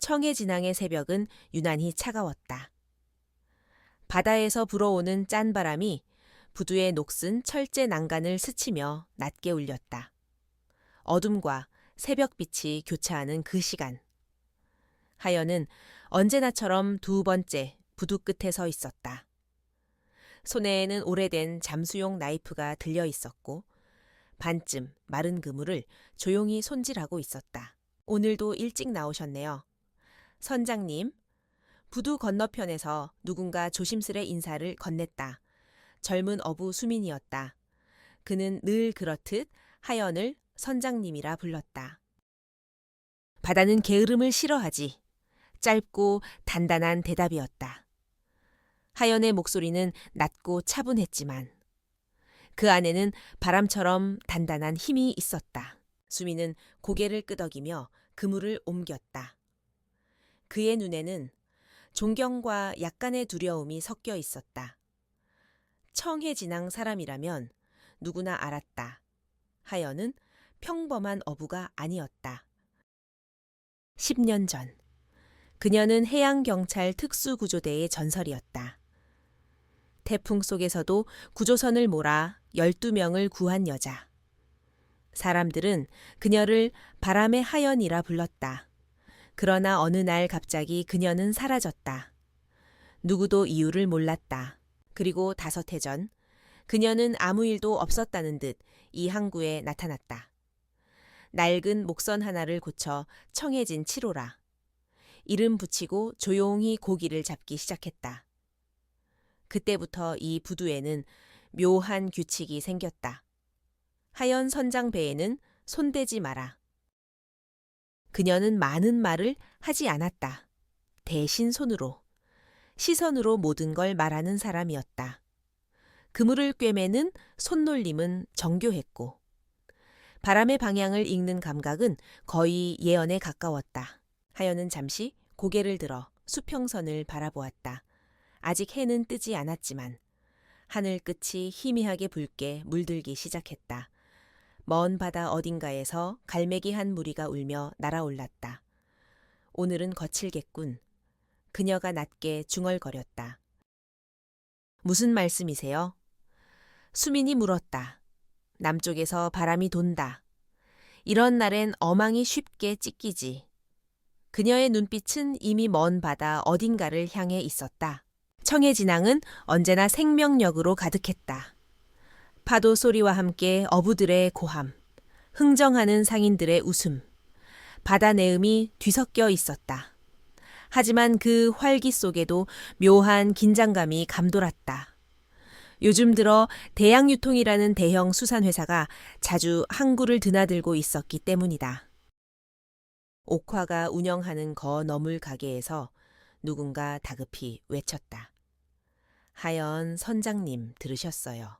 청해진항의 새벽은 유난히 차가웠다. 바다에서 불어오는 짠 바람이 부두의 녹슨 철제 난간을 스치며 낮게 울렸다. 어둠과 새벽빛이 교차하는 그 시간. 하연은 언제나처럼 두 번째 부두 끝에 서 있었다. 손에는 오래된 잠수용 나이프가 들려 있었고 반쯤 마른 그물을 조용히 손질하고 있었다. 오늘도 일찍 나오셨네요. 선장님, 부두 건너편에서 누군가 조심스레 인사를 건넸다. 젊은 어부 수민이었다. 그는 늘 그렇듯 하연을 선장님이라 불렀다. 바다는 게으름을 싫어하지. 짧고 단단한 대답이었다. 하연의 목소리는 낮고 차분했지만 그 안에는 바람처럼 단단한 힘이 있었다. 수민은 고개를 끄덕이며 그물을 옮겼다. 그의 눈에는 존경과 약간의 두려움이 섞여 있었다. 청해진항 사람이라면 누구나 알았다. 하연은 평범한 어부가 아니었다. 10년 전, 그녀는 해양경찰 특수구조대의 전설이었다. 태풍 속에서도 구조선을 몰아 12명을 구한 여자. 사람들은 그녀를 바람의 하연이라 불렀다. 그러나 어느 날 갑자기 그녀는 사라졌다. 누구도 이유를 몰랐다. 그리고 5해 전, 그녀는 아무 일도 없었다는 듯 이 항구에 나타났다. 낡은 목선 하나를 고쳐 청해진 7호라. 이름 붙이고 조용히 고기를 잡기 시작했다. 그때부터 이 부두에는 묘한 규칙이 생겼다. 하연 선장 배에는 손대지 마라. 그녀는 많은 말을 하지 않았다. 대신 손으로, 시선으로 모든 걸 말하는 사람이었다. 그물을 꿰매는 손놀림은 정교했고 바람의 방향을 읽는 감각은 거의 예언에 가까웠다. 하연은 잠시 고개를 들어 수평선을 바라보았다. 아직 해는 뜨지 않았지만 하늘 끝이 희미하게 붉게 물들기 시작했다. 먼 바다 어딘가에서 갈매기 한 무리가 울며 날아올랐다. 오늘은 거칠겠군. 그녀가 낮게 중얼거렸다. 무슨 말씀이세요? 수민이 물었다. 남쪽에서 바람이 돈다. 이런 날엔 어망이 쉽게 찢기지. 그녀의 눈빛은 이미 먼 바다 어딘가를 향해 있었다. 청해진항은 언제나 생명력으로 가득했다. 파도 소리와 함께 어부들의 고함, 흥정하는 상인들의 웃음, 바다 내음이 뒤섞여 있었다. 하지만 그 활기 속에도 묘한 긴장감이 감돌았다. 요즘 들어 대양유통이라는 대형 수산회사가 자주 항구를 드나들고 있었기 때문이다. 옥화가 운영하는 거너물 가게에서 누군가 다급히 외쳤다. 하연 선장님 들으셨어요.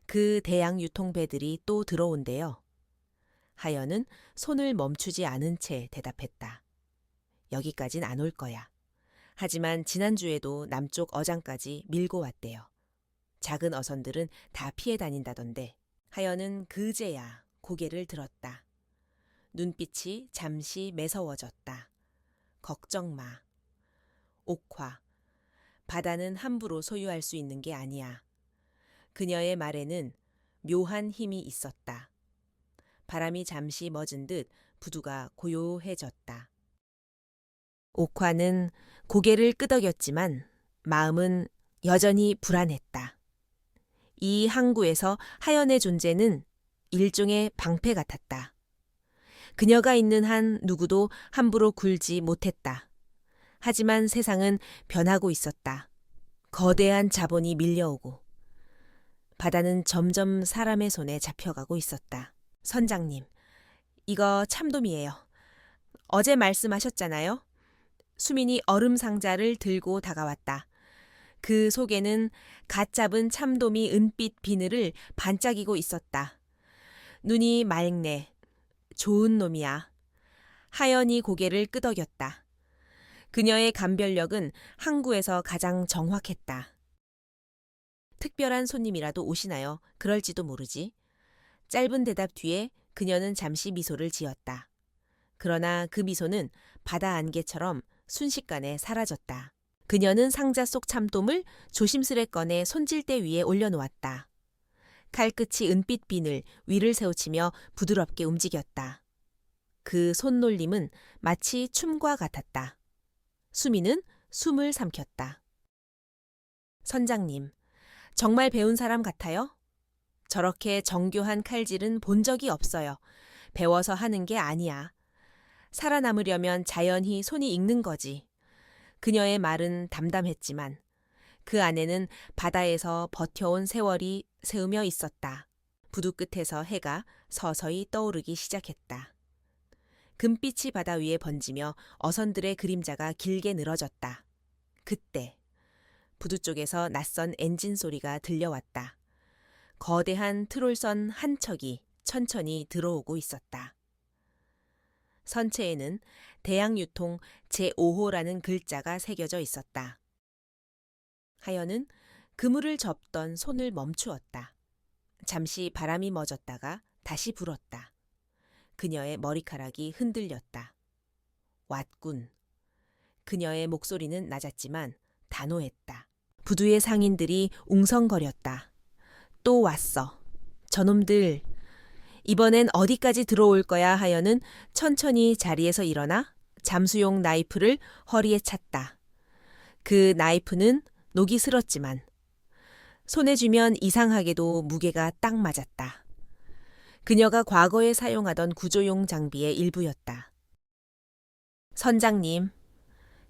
그 대양유통배들이 또 들어온대요. 하연은 손을 멈추지 않은 채 대답했다. 여기까진 안 올 거야. 하지만 지난주에도 남쪽 어장까지 밀고 왔대요. 작은 어선들은 다 피해 다닌다던데. 하연은 그제야 고개를 들었다. 눈빛이 잠시 매서워졌다. 걱정 마. 옥화. 바다는 함부로 소유할 수 있는 게 아니야. 그녀의 말에는 묘한 힘이 있었다. 바람이 잠시 멎은 듯 부두가 고요해졌다. 옥화는 고개를 끄덕였지만 마음은 여전히 불안했다. 이 항구에서 하연의 존재는 일종의 방패 같았다. 그녀가 있는 한 누구도 함부로 굴지 못했다. 하지만 세상은 변하고 있었다. 거대한 자본이 밀려오고 바다는 점점 사람의 손에 잡혀가고 있었다. 선장님, 이거 참돔이에요. 어제 말씀하셨잖아요. 수민이 얼음 상자를 들고 다가왔다. 그 속에는 갓 잡은 참돔이 은빛 비늘을 반짝이고 있었다. 눈이 맑네. 좋은 놈이야. 하연이 고개를 끄덕였다. 그녀의 감별력은 항구에서 가장 정확했다. 특별한 손님이라도 오시나요? 그럴지도 모르지. 짧은 대답 뒤에 그녀는 잠시 미소를 지었다. 그러나 그 미소는 바다 안개처럼 순식간에 사라졌다. 그녀는 상자 속 참돔을 조심스레 꺼내 손질대 위에 올려놓았다. 칼끝이 은빛 비늘 위를 세우치며 부드럽게 움직였다. 그 손놀림은 마치 춤과 같았다. 수미는 숨을 삼켰다. 선장님, 정말 배운 사람 같아요? 저렇게 정교한 칼질은 본 적이 없어요. 배워서 하는 게 아니야. 살아남으려면 자연히 손이 익는 거지. 그녀의 말은 담담했지만 그 안에는 바다에서 버텨온 세월이 새우며 있었다. 부두 끝에서 해가 서서히 떠오르기 시작했다. 금빛이 바다 위에 번지며 어선들의 그림자가 길게 늘어졌다. 그때 부두 쪽에서 낯선 엔진 소리가 들려왔다. 거대한 트롤선 한 척이 천천히 들어오고 있었다. 선체에는 대양유통 제5호라는 글자가 새겨져 있었다. 하연은 그물을 접던 손을 멈추었다. 잠시 바람이 멎었다가 다시 불었다. 그녀의 머리카락이 흔들렸다. 왔군. 그녀의 목소리는 낮았지만 단호했다. 부두의 상인들이 웅성거렸다. 또 왔어. 저놈들. 이번엔 어디까지 들어올 거야 하여는 천천히 자리에서 일어나 잠수용 나이프를 허리에 찼다. 그 나이프는 녹이 슬었지만 손에 쥐면 이상하게도 무게가 딱 맞았다. 그녀가 과거에 사용하던 구조용 장비의 일부였다. 선장님,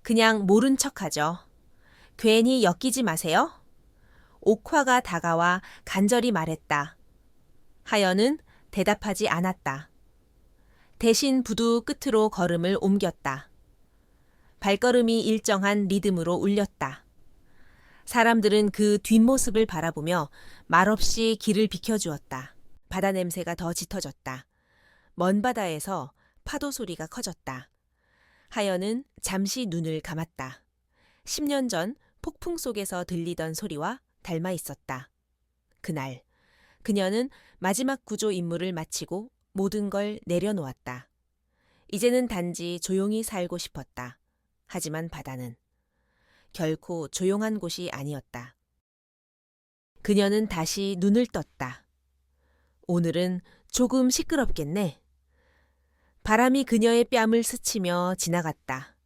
그냥 모른 척하죠. 괜히 엮이지 마세요. 옥화가 다가와 간절히 말했다. 하연은 대답하지 않았다. 대신 부두 끝으로 걸음을 옮겼다. 발걸음이 일정한 리듬으로 울렸다. 사람들은 그 뒷모습을 바라보며 말없이 길을 비켜주었다. 바다 냄새가 더 짙어졌다. 먼 바다에서 파도 소리가 커졌다. 하연은 잠시 눈을 감았다. 10년 전 폭풍 속에서 들리던 소리와 닮아 있었다. 그날 그녀는 마지막 구조 임무를 마치고 모든 걸 내려놓았다. 이제는 단지 조용히 살고 싶었다. 하지만 바다는 결코 조용한 곳이 아니었다. 그녀는 다시 눈을 떴다. 오늘은 조금 시끄럽겠네. 바람이 그녀의 뺨을 스치며 지나갔다.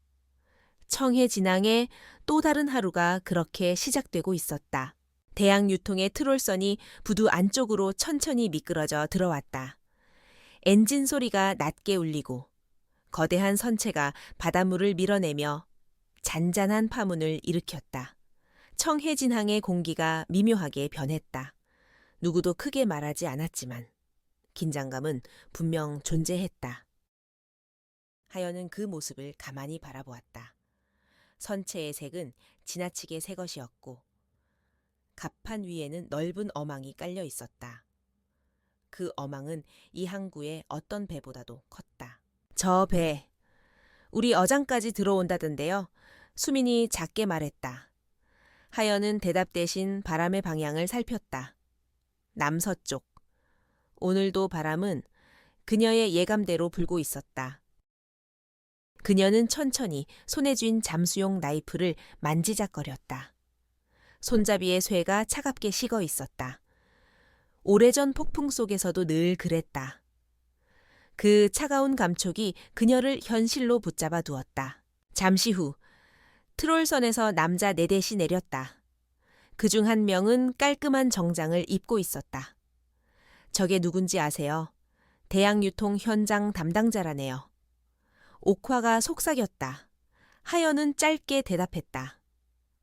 청해진항에 또 다른 하루가 그렇게 시작되고 있었다. 대양유통의 트롤선이 부두 안쪽으로 천천히 미끄러져 들어왔다. 엔진 소리가 낮게 울리고 거대한 선체가 바닷물을 밀어내며 잔잔한 파문을 일으켰다. 청해진항의 공기가 미묘하게 변했다. 누구도 크게 말하지 않았지만 긴장감은 분명 존재했다. 하연은 그 모습을 가만히 바라보았다. 선체의 색은 지나치게 새 것이었고 갑판 위에는 넓은 어망이 깔려 있었다. 그 어망은 이 항구의 어떤 배보다도 컸다. 저 배, 우리 어장까지 들어온다던데요. 수민이 작게 말했다. 하연은 대답 대신 바람의 방향을 살폈다. 남서쪽. 오늘도 바람은 그녀의 예감대로 불고 있었다. 그녀는 천천히 손에 쥔 잠수용 나이프를 만지작거렸다. 손잡이의 쇠가 차갑게 식어 있었다. 오래전 폭풍 속에서도 늘 그랬다. 그 차가운 감촉이 그녀를 현실로 붙잡아 두었다. 잠시 후 트롤선에서 남자 4댓이 내렸다. 그중 한 명은 깔끔한 정장을 입고 있었다. 저게 누군지 아세요? 대양유통 현장 담당자라네요. 옥화가 속삭였다. 하연은 짧게 대답했다.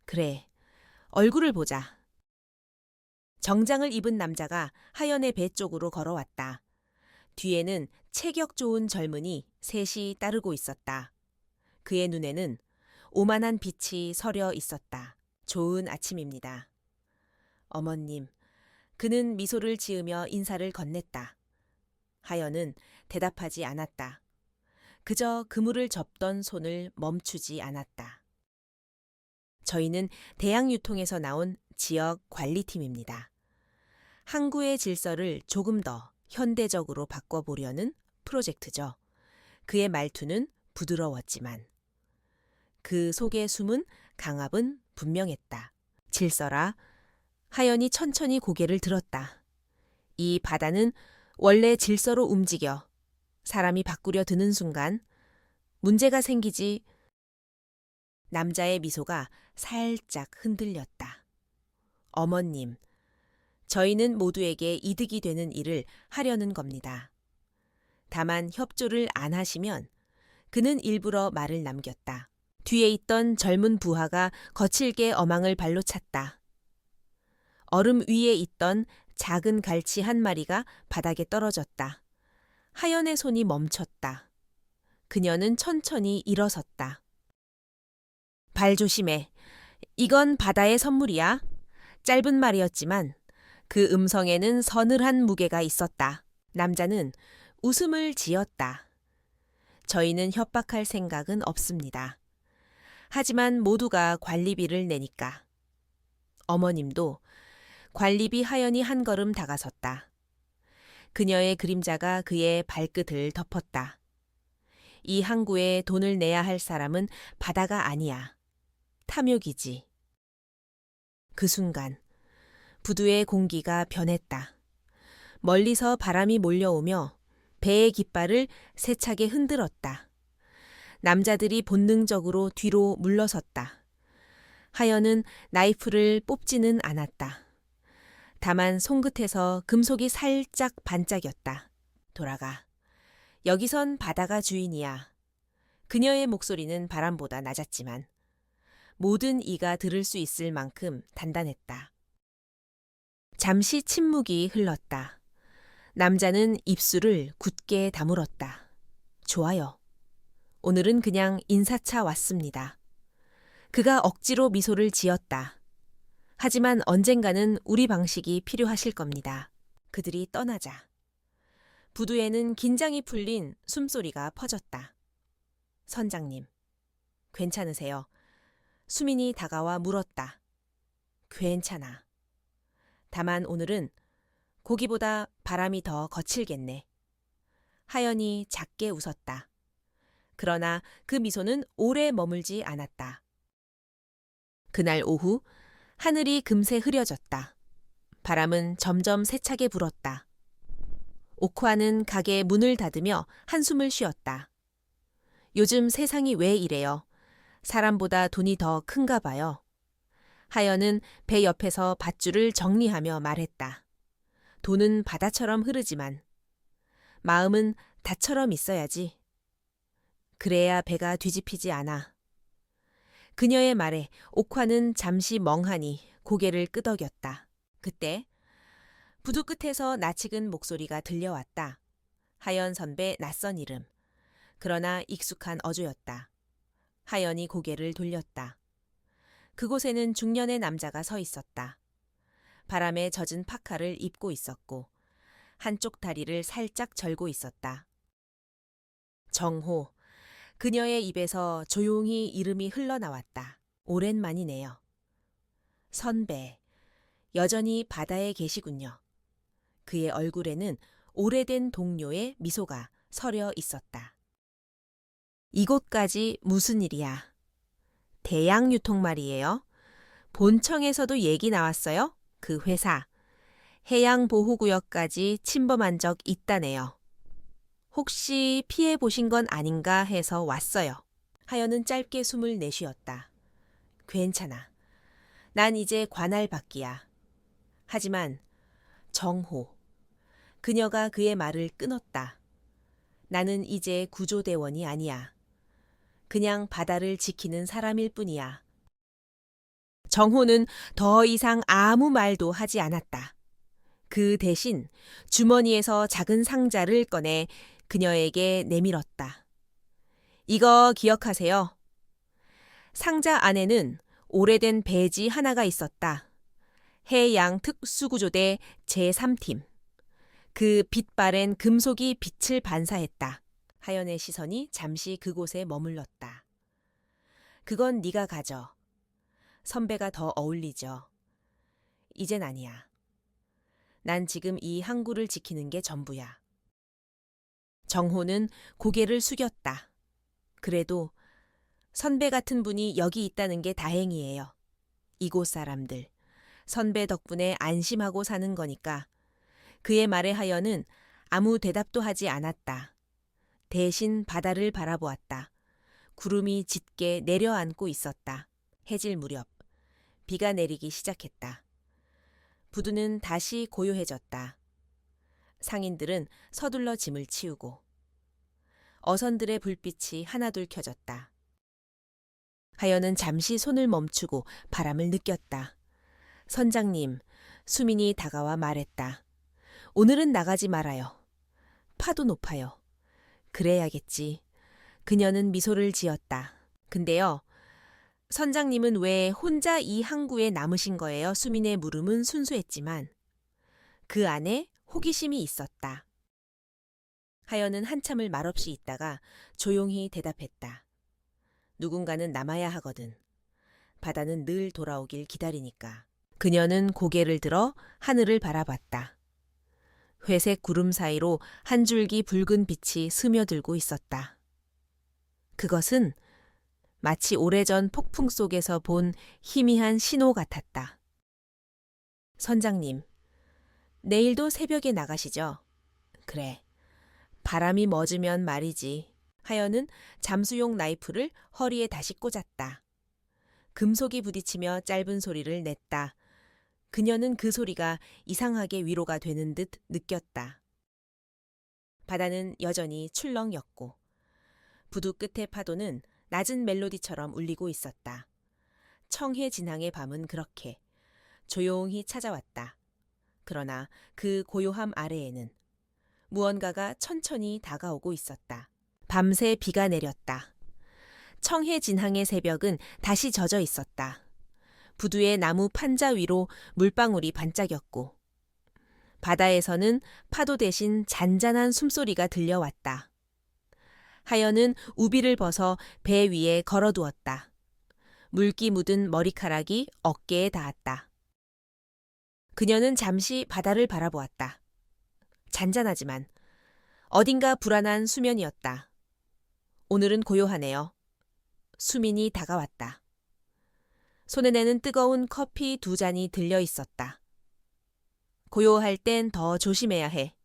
그래, 얼굴을 보자. 정장을 입은 남자가 하연의 배 쪽으로 걸어왔다. 뒤에는 체격 좋은 젊은이 셋이 따르고 있었다. 그의 눈에는 오만한 빛이 서려 있었다. 좋은 아침입니다. 어머님, 그는 미소를 지으며 인사를 건넸다. 하연은 대답하지 않았다. 그저 그물을 접던 손을 멈추지 않았다. 저희는 대양유통에서 나온 지역 관리팀입니다. 항구의 질서를 조금 더 현대적으로 바꿔보려는 프로젝트죠. 그의 말투는 부드러웠지만 그 속에 숨은 강압은 분명했다. 질서라. 하연이 천천히 고개를 들었다. 이 바다는 원래 질서로 움직여 사람이 바꾸려 드는 순간 문제가 생기지. 남자의 미소가 살짝 흔들렸다. 어머님, 저희는 모두에게 이득이 되는 일을 하려는 겁니다. 다만 협조를 안 하시면 그는 일부러 말을 남겼다. 뒤에 있던 젊은 부하가 거칠게 어망을 발로 찼다. 얼음 위에 있던 작은 갈치 한 마리가 바닥에 떨어졌다. 하연의 손이 멈췄다. 그녀는 천천히 일어섰다. 발 조심해. 이건 바다의 선물이야. 짧은 말이었지만 그 음성에는 서늘한 무게가 있었다. 남자는 웃음을 지었다. 저희는 협박할 생각은 없습니다. 하지만 모두가 관리비를 내니까. 어머님도. 관리비 하연이 한 걸음 다가섰다. 그녀의 그림자가 그의 발끝을 덮었다. 이 항구에 돈을 내야 할 사람은 바다가 아니야. 탐욕이지. 그 순간 부두의 공기가 변했다. 멀리서 바람이 몰려오며 배의 깃발을 세차게 흔들었다. 남자들이 본능적으로 뒤로 물러섰다. 하연은 나이프를 뽑지는 않았다. 다만 손끝에서 금속이 살짝 반짝였다. 돌아가. 여기선 바다가 주인이야. 그녀의 목소리는 바람보다 낮았지만 모든 이가 들을 수 있을 만큼 단단했다. 잠시 침묵이 흘렀다. 남자는 입술을 굳게 다물었다. 좋아요. 오늘은 그냥 인사차 왔습니다. 그가 억지로 미소를 지었다. 하지만 언젠가는 우리 방식이 필요하실 겁니다. 그들이 떠나자. 부두에는 긴장이 풀린 숨소리가 퍼졌다. 선장님, 괜찮으세요? 수민이 다가와 물었다. 괜찮아. 다만 오늘은 고기보다 바람이 더 거칠겠네. 하연이 작게 웃었다. 그러나 그 미소는 오래 머물지 않았다. 그날 오후 하늘이 금세 흐려졌다. 바람은 점점 세차게 불었다. 옥화는 가게 문을 닫으며 한숨을 쉬었다. 요즘 세상이 왜 이래요? 사람보다 돈이 더 큰가 봐요. 하연은 배 옆에서 밧줄을 정리하며 말했다. 돈은 바다처럼 흐르지만 마음은 닷처럼 있어야지. 그래야 배가 뒤집히지 않아. 그녀의 말에 옥화는 잠시 멍하니 고개를 끄덕였다. 그때 부두 끝에서 낯익은 목소리가 들려왔다. 하연 선배 낯선 이름. 그러나 익숙한 어조였다. 하연이 고개를 돌렸다. 그곳에는 중년의 남자가 서 있었다. 바람에 젖은 파카를 입고 있었고 한쪽 다리를 살짝 절고 있었다. 정호. 그녀의 입에서 조용히 이름이 흘러나왔다. 오랜만이네요. 선배. 여전히 바다에 계시군요. 그의 얼굴에는 오래된 동료의 미소가 서려 있었다. 이곳까지 무슨 일이야? 대양 유통 말이에요. 본청에서도 얘기 나왔어요. 그 회사. 해양보호구역까지 침범한 적 있다네요. 혹시 피해 보신 건 아닌가 해서 왔어요. 하연은 짧게 숨을 내쉬었다. 괜찮아. 난 이제 관할 밖이야. 하지만 정호. 그녀가 그의 말을 끊었다. 나는 이제 구조대원이 아니야. 그냥 바다를 지키는 사람일 뿐이야. 정호는 더 이상 아무 말도 하지 않았다. 그 대신 주머니에서 작은 상자를 꺼내 그녀에게 내밀었다. 이거 기억하세요. 상자 안에는 오래된 배지 하나가 있었다. 해양 특수구조대 제3팀. 그 빛바랜 금속이 빛을 반사했다. 하연의 시선이 잠시 그곳에 머물렀다. 그건 네가 가져. 선배가 더 어울리죠. 이젠 아니야. 난 지금 이 항구를 지키는 게 전부야. 정호는 고개를 숙였다. 그래도 선배 같은 분이 여기 있다는 게 다행이에요. 이곳 사람들. 선배 덕분에 안심하고 사는 거니까. 그의 말에 하연은 아무 대답도 하지 않았다. 대신 바다를 바라보았다. 구름이 짙게 내려앉고 있었다. 해질 무렵 비가 내리기 시작했다. 부두는 다시 고요해졌다. 상인들은 서둘러 짐을 치우고 어선들의 불빛이 하나둘 켜졌다. 하연은 잠시 손을 멈추고 바람을 느꼈다. 선장님, 수민이 다가와 말했다. 오늘은 나가지 말아요. 파도 높아요. 그래야겠지. 그녀는 미소를 지었다. 근데요, 선장님은 왜 혼자 이 항구에 남으신 거예요? 수민의 물음은 순수했지만 그 안에 호기심이 있었다. 하연은 한참을 말없이 있다가 조용히 대답했다. 누군가는 남아야 하거든. 바다는 늘 돌아오길 기다리니까. 그녀는 고개를 들어 하늘을 바라봤다. 회색 구름 사이로 한 줄기 붉은 빛이 스며들고 있었다. 그것은 마치 오래전 폭풍 속에서 본 희미한 신호 같았다. 선장님, 내일도 새벽에 나가시죠? 그래. 바람이 멎으면 말이지. 하연은 잠수용 나이프를 허리에 다시 꽂았다. 금속이 부딪히며 짧은 소리를 냈다. 그녀는 그 소리가 이상하게 위로가 되는 듯 느꼈다. 바다는 여전히 출렁였고 부두 끝의 파도는 낮은 멜로디처럼 울리고 있었다. 청해 진항의 밤은 그렇게 조용히 찾아왔다. 그러나 그 고요함 아래에는 무언가가 천천히 다가오고 있었다. 밤새 비가 내렸다. 청해 진항의 새벽은 다시 젖어 있었다. 부두의 나무 판자 위로 물방울이 반짝였고 바다에서는 파도 대신 잔잔한 숨소리가 들려왔다. 하연은 우비를 벗어 배 위에 걸어두었다. 물기 묻은 머리카락이 어깨에 닿았다. 그녀는 잠시 바다를 바라보았다. 잔잔하지만 어딘가 불안한 수면이었다. 오늘은 고요하네요. 수민이 다가왔다. 손에내는 뜨거운 커피 2잔이 들려 있었다. 고요할 땐 더 조심해야 해.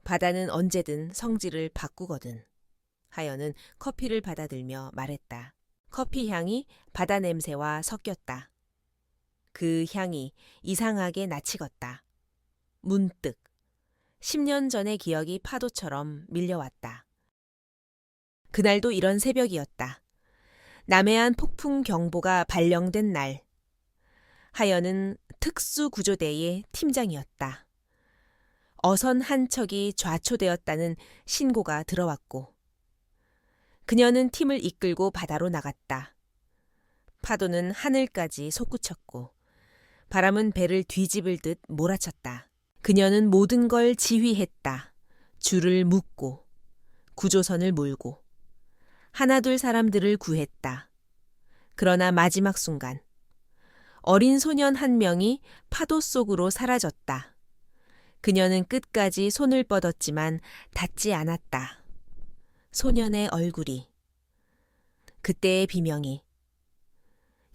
바다는 언제든 성질을 바꾸거든. 하연은 커피를 받아들며 말했다. 커피 향이 바다 냄새와 섞였다. 그 향이 이상하게 나치겄다. 문득 10년 전의 기억이 파도처럼 밀려왔다. 그날도 이런 새벽이었다. 남해안 폭풍 경보가 발령된 날. 하연은 특수구조대의 팀장이었다. 어선 한 척이 좌초되었다는 신고가 들어왔고 그녀는 팀을 이끌고 바다로 나갔다. 파도는 하늘까지 솟구쳤고 바람은 배를 뒤집을 듯 몰아쳤다. 그녀는 모든 걸 지휘했다. 줄을 묶고 구조선을 몰고 하나둘 사람들을 구했다. 그러나 마지막 순간 어린 소년 한 명이 파도 속으로 사라졌다. 그녀는 끝까지 손을 뻗었지만 닿지 않았다. 소년의 얼굴이, 그때의 비명이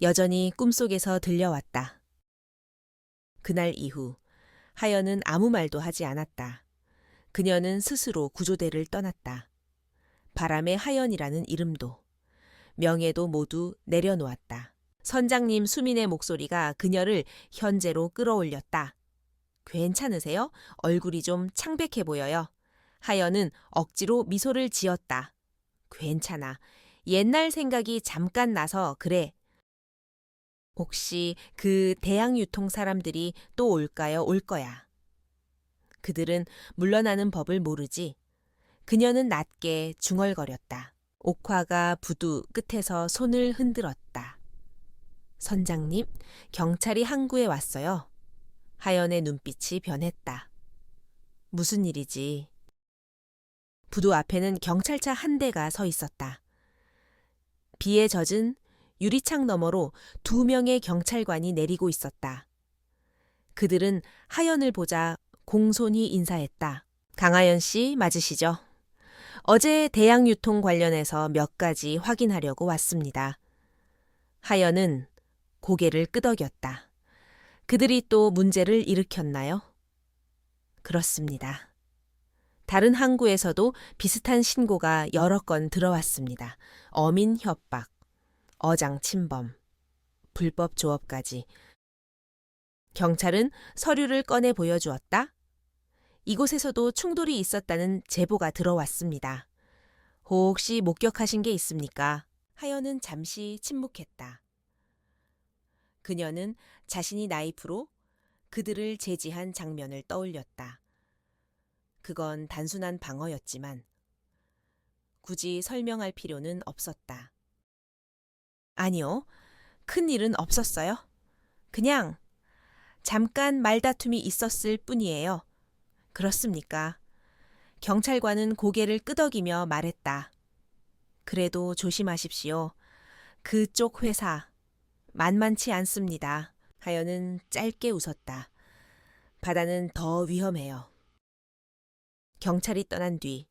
여전히 꿈속에서 들려왔다. 그날 이후 하연은 아무 말도 하지 않았다. 그녀는 스스로 구조대를 떠났다. 바람의 하연이라는 이름도, 명예도 모두 내려놓았다. 선장님 수민의 목소리가 그녀를 현재로 끌어올렸다. 괜찮으세요? 얼굴이 좀 창백해 보여요. 하연은 억지로 미소를 지었다. 괜찮아. 옛날 생각이 잠깐 나서 그래. 혹시 그 대양유통 사람들이 또 올까요? 올 거야. 그들은 물러나는 법을 모르지. 그녀는 낮게 중얼거렸다. 옥화가 부두 끝에서 손을 흔들었다. 선장님, 경찰이 항구에 왔어요. 하연의 눈빛이 변했다. 무슨 일이지? 부두 앞에는 경찰차 한 대가 서 있었다. 비에 젖은 유리창 너머로 2명의 경찰관이 내리고 있었다. 그들은 하연을 보자 공손히 인사했다. 강하연 씨 맞으시죠? 어제 대양유통 관련해서 몇 가지 확인하려고 왔습니다. 하연은 고개를 끄덕였다. 그들이 또 문제를 일으켰나요? 그렇습니다. 다른 항구에서도 비슷한 신고가 여러 건 들어왔습니다. 어민 협박, 어장 침범, 불법 조업까지. 경찰은 서류를 꺼내 보여주었다. 이곳에서도 충돌이 있었다는 제보가 들어왔습니다. 혹시 목격하신 게 있습니까? 하연은 잠시 침묵했다. 그녀는 자신이 나이프로 그들을 제지한 장면을 떠올렸다. 그건 단순한 방어였지만 굳이 설명할 필요는 없었다. 아니요, 큰 일은 없었어요. 그냥 잠깐 말다툼이 있었을 뿐이에요. 그렇습니까? 경찰관은 고개를 끄덕이며 말했다. 그래도 조심하십시오. 그쪽 회사 만만치 않습니다. 하연은 짧게 웃었다. 바다는 더 위험해요. 경찰이 떠난 뒤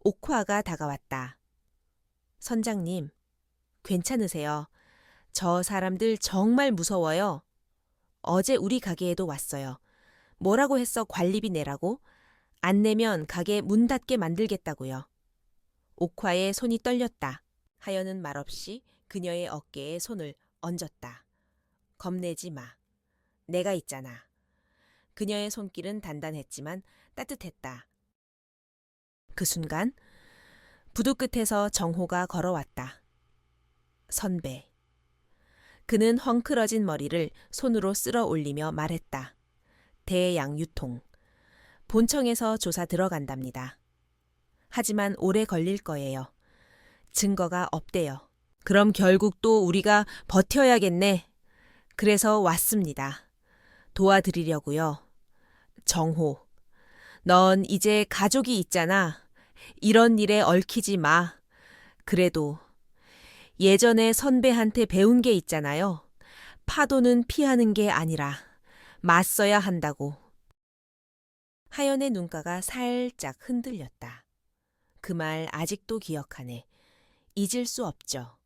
옥화가 다가왔다. 선장님, 괜찮으세요? 저 사람들 정말 무서워요. 어제 우리 가게에도 왔어요. 뭐라고 했어 관리비 내라고? 안 내면 가게 문 닫게 만들겠다고요. 옥화의 손이 떨렸다. 하연은 말없이 그녀의 어깨에 손을 얹었다. 겁내지 마. 내가 있잖아. 그녀의 손길은 단단했지만 따뜻했다. 그 순간 부두 끝에서 정호가 걸어왔다. 선배. 그는 헝클어진 머리를 손으로 쓸어 올리며 말했다. 대양유통. 본청에서 조사 들어간답니다. 하지만 오래 걸릴 거예요. 증거가 없대요. 그럼 결국 또 우리가 버텨야겠네. 그래서 왔습니다. 도와드리려고요. 정호. 넌 이제 가족이 있잖아. 이런 일에 얽히지 마. 그래도 예전에 선배한테 배운 게 있잖아요. 파도는 피하는 게 아니라 맞서야 한다고. 하연의 눈가가 살짝 흔들렸다. 그 말 아직도 기억하네. 잊을 수 없죠.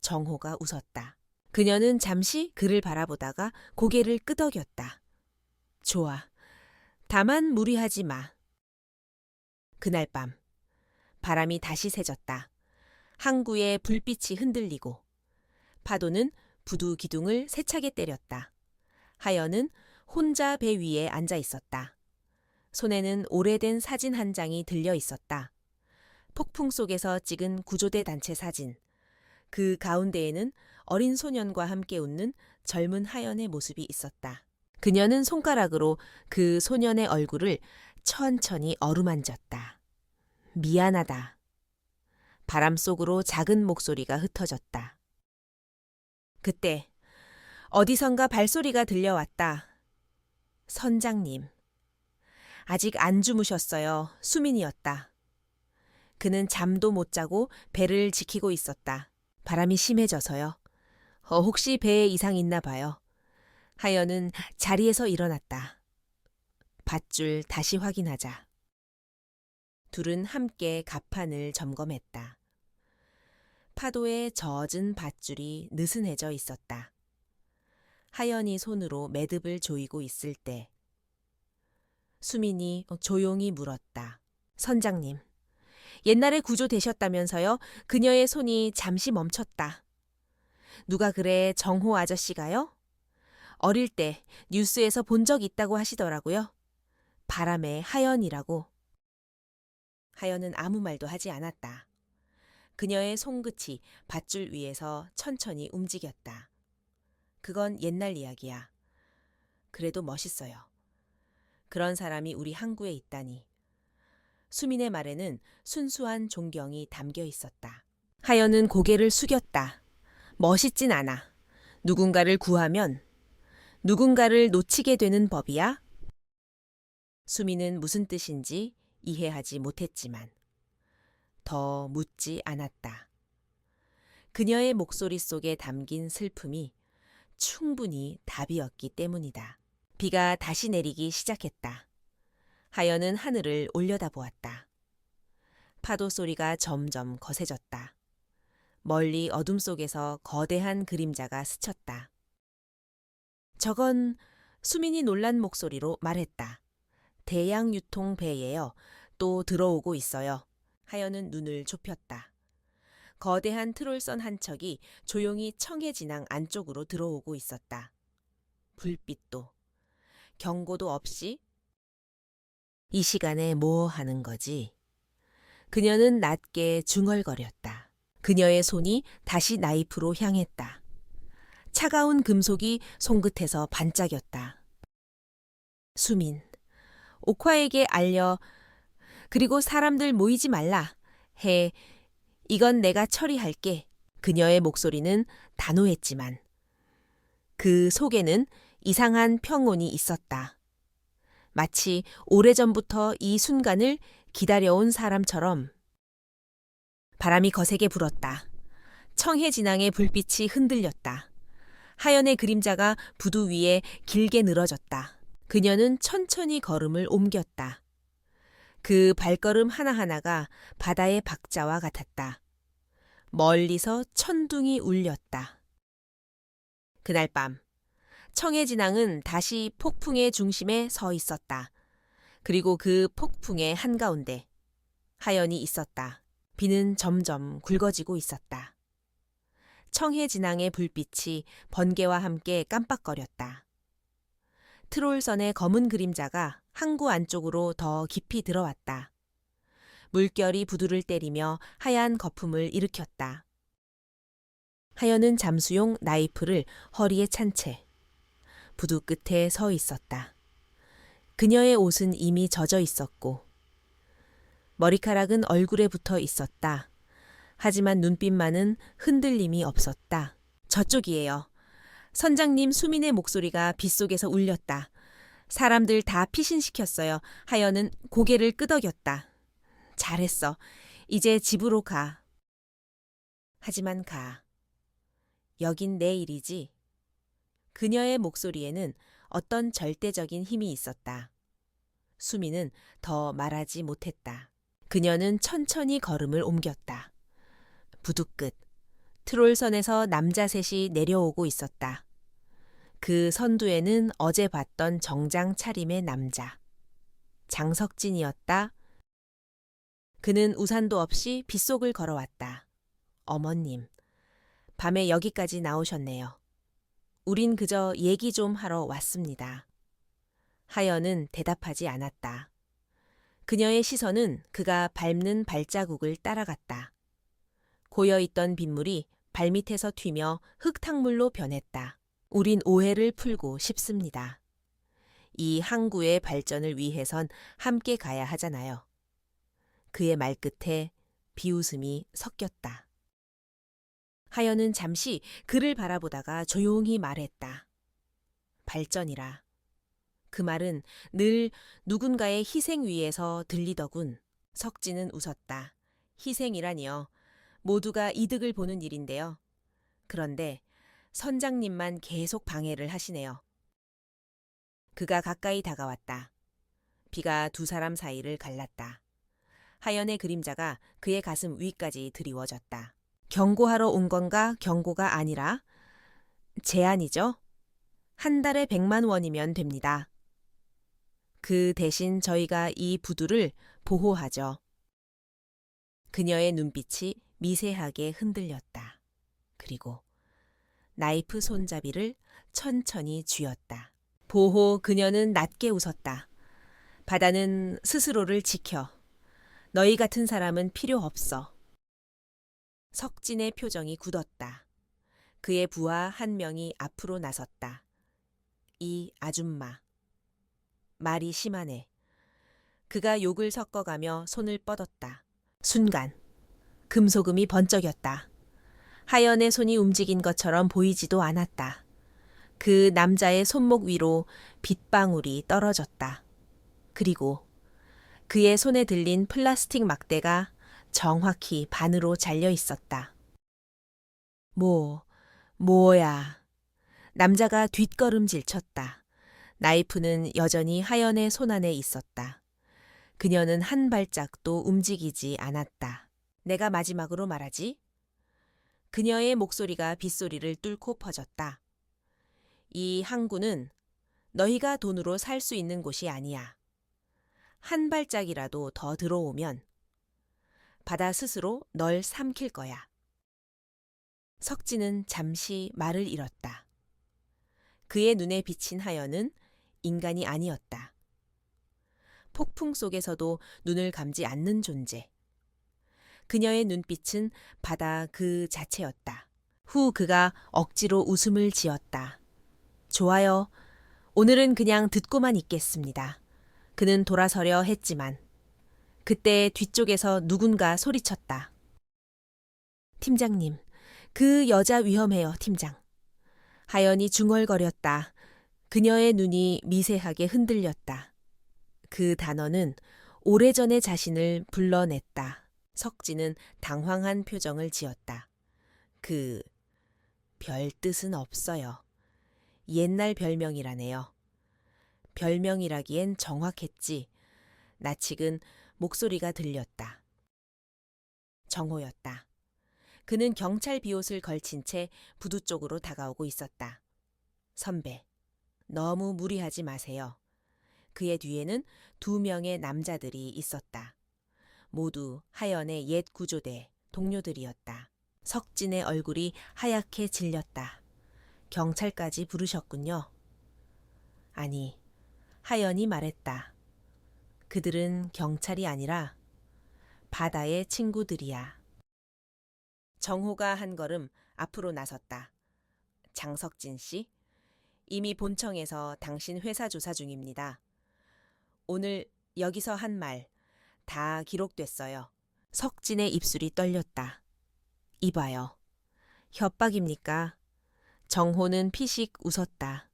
정호가 웃었다. 그녀는 잠시 그를 바라보다가 고개를 끄덕였다. 좋아. 다만 무리하지 마. 그날 밤 바람이 다시 세졌다. 항구의 불빛이 흔들리고 파도는 부두 기둥을 세차게 때렸다. 하연은 혼자 배 위에 앉아 있었다. 손에는 오래된 사진 한 장이 들려 있었다. 폭풍 속에서 찍은 구조대 단체 사진. 그 가운데에는 어린 소년과 함께 웃는 젊은 하연의 모습이 있었다. 그녀는 손가락으로 그 소년의 얼굴을 천천히 어루만졌다. 미안하다. 바람 속으로 작은 목소리가 흩어졌다. 그때 어디선가 발소리가 들려왔다. 선장님. 아직 안 주무셨어요. 수민이었다. 그는 잠도 못 자고 배를 지키고 있었다. 바람이 심해져서요. 혹시 배에 이상 있나 봐요. 하연은 자리에서 일어났다. 밧줄 다시 확인하자. 둘은 함께 갑판을 점검했다. 파도에 젖은 밧줄이 느슨해져 있었다. 하연이 손으로 매듭을 조이고 있을 때 수민이 조용히 물었다. 선장님, 옛날에 구조되셨다면서요? 그녀의 손이 잠시 멈췄다. 누가 그래, 정호 아저씨가요? 어릴 때 뉴스에서 본 적 있다고 하시더라고요. 바람의 하연이라고. 하연은 아무 말도 하지 않았다. 그녀의 손끝이 밧줄 위에서 천천히 움직였다. 그건 옛날 이야기야. 그래도 멋있어요. 그런 사람이 우리 항구에 있다니. 수민의 말에는 순수한 존경이 담겨 있었다. 하연은 고개를 숙였다. 멋있진 않아. 누군가를 구하면 누군가를 놓치게 되는 법이야? 수민은 무슨 뜻인지 이해하지 못했지만 더 묻지 않았다. 그녀의 목소리 속에 담긴 슬픔이 충분히 답이었기 때문이다. 비가 다시 내리기 시작했다. 하연은 하늘을 올려다보았다. 파도 소리가 점점 거세졌다. 멀리 어둠 속에서 거대한 그림자가 스쳤다. 저건 수민이 놀란 목소리로 말했다. 대양 유통 배예요. 또 들어오고 있어요. 하연은 눈을 좁혔다. 거대한 트롤선 한 척이 조용히 청해진항 안쪽으로 들어오고 있었다. 불빛도, 경고도 없이 이 시간에 뭐 하는 거지? 그녀는 낮게 중얼거렸다. 그녀의 손이 다시 나이프로 향했다. 차가운 금속이 손끝에서 반짝였다. 수민, 옥화에게 알려 그리고 사람들 모이지 말라 해. 이건 내가 처리할게. 그녀의 목소리는 단호했지만 그 속에는 이상한 평온이 있었다. 마치 오래전부터 이 순간을 기다려온 사람처럼. 바람이 거세게 불었다. 청해진항의 불빛이 흔들렸다. 하연의 그림자가 부두 위에 길게 늘어졌다. 그녀는 천천히 걸음을 옮겼다. 그 발걸음 하나하나가 바다의 박자와 같았다. 멀리서 천둥이 울렸다. 그날 밤, 청해진항은 다시 폭풍의 중심에 서 있었다. 그리고 그 폭풍의 한가운데 하연이 있었다. 비는 점점 굵어지고 있었다. 청해진항의 불빛이 번개와 함께 깜빡거렸다. 트롤선의 검은 그림자가 항구 안쪽으로 더 깊이 들어왔다. 물결이 부두를 때리며 하얀 거품을 일으켰다. 하연은 잠수용 나이프를 허리에 찬 채 부두 끝에 서 있었다. 그녀의 옷은 이미 젖어 있었고 머리카락은 얼굴에 붙어 있었다. 하지만 눈빛만은 흔들림이 없었다. 저쪽이에요. 선장님 수민의 목소리가 빗속에서 울렸다. 사람들 다 피신시켰어요. 하연은 고개를 끄덕였다. 잘했어. 이제 집으로 가. 하지만 가. 여긴 내 일이지. 그녀의 목소리에는 어떤 절대적인 힘이 있었다. 수민은 더 말하지 못했다. 그녀는 천천히 걸음을 옮겼다. 부두 끝, 트롤선에서 남자 셋이 내려오고 있었다. 그 선두에는 어제 봤던 정장 차림의 남자. 장석진이었다. 그는 우산도 없이 빗속을 걸어왔다. 어머님, 밤에 여기까지 나오셨네요. 우린 그저 얘기 좀 하러 왔습니다. 하연은 대답하지 않았다. 그녀의 시선은 그가 밟는 발자국을 따라갔다. 고여있던 빗물이 발밑에서 튀며 흙탕물로 변했다. 우린 오해를 풀고 싶습니다. 이 항구의 발전을 위해선 함께 가야 하잖아요. 그의 말끝에 비웃음이 섞였다. 하연은 잠시 그를 바라보다가 조용히 말했다. 발전이라. 그 말은 늘 누군가의 희생 위에서 들리더군. 석진은 웃었다. 희생이라니요. 모두가 이득을 보는 일인데요. 그런데 선장님만 계속 방해를 하시네요. 그가 가까이 다가왔다. 비가 두 사람 사이를 갈랐다. 하연의 그림자가 그의 가슴 위까지 드리워졌다. 경고하러 온 건가 경고가 아니라? 제안이죠. 한 달에 100만 원이면 됩니다. 그 대신 저희가 이 부두를 보호하죠. 그녀의 눈빛이 미세하게 흔들렸다. 그리고 나이프 손잡이를 천천히 쥐었다. 보호. 그녀는 낮게 웃었다. 바다는 스스로를 지켜. 너희 같은 사람은 필요 없어. 석진의 표정이 굳었다. 그의 부하 한 명이 앞으로 나섰다. 이 아줌마. 말이 심하네. 그가 욕을 섞어가며 손을 뻗었다. 순간 금소금이 번쩍였다. 하연의 손이 움직인 것처럼 보이지도 않았다. 그 남자의 손목 위로 빗방울이 떨어졌다. 그리고 그의 손에 들린 플라스틱 막대가 정확히 반으로 잘려 있었다. 뭐야. 남자가 뒷걸음질 쳤다. 나이프는 여전히 하연의 손 안에 있었다. 그녀는 한 발짝도 움직이지 않았다. 내가 마지막으로 말하지? 그녀의 목소리가 빗소리를 뚫고 퍼졌다. 이 항구는 너희가 돈으로 살 수 있는 곳이 아니야. 한 발짝이라도 더 들어오면 바다 스스로 널 삼킬 거야. 석진은 잠시 말을 잃었다. 그의 눈에 비친 하연은 인간이 아니었다. 폭풍 속에서도 눈을 감지 않는 존재. 그녀의 눈빛은 바다 그 자체였다. 후 그가 억지로 웃음을 지었다. 좋아요. 오늘은 그냥 듣고만 있겠습니다. 그는 돌아서려 했지만 그때 뒤쪽에서 누군가 소리쳤다. 팀장님, 그 여자 위험해요, 팀장. 하연이 중얼거렸다. 그녀의 눈이 미세하게 흔들렸다. 그 단어는 오래전의 자신을 불러냈다. 석진은 당황한 표정을 지었다. 그 별 뜻은 없어요. 옛날 별명이라네요. 별명이라기엔 정확했지. 나측은 목소리가 들렸다. 정호였다. 그는 경찰 비옷을 걸친 채 부두 쪽으로 다가오고 있었다. 선배, 너무 무리하지 마세요. 그의 뒤에는 2명의 남자들이 있었다. 모두 하연의 옛 구조대 동료들이었다. 석진의 얼굴이 하얗게 질렸다. 경찰까지 부르셨군요. 아니, 하연이 말했다. 그들은 경찰이 아니라 바다의 친구들이야. 정호가 한 걸음 앞으로 나섰다. 장석진 씨, 이미 본청에서 당신 회사 조사 중입니다. 오늘 여기서 한 말 다 기록됐어요. 석진의 입술이 떨렸다. 이봐요. 협박입니까? 정호는 피식 웃었다.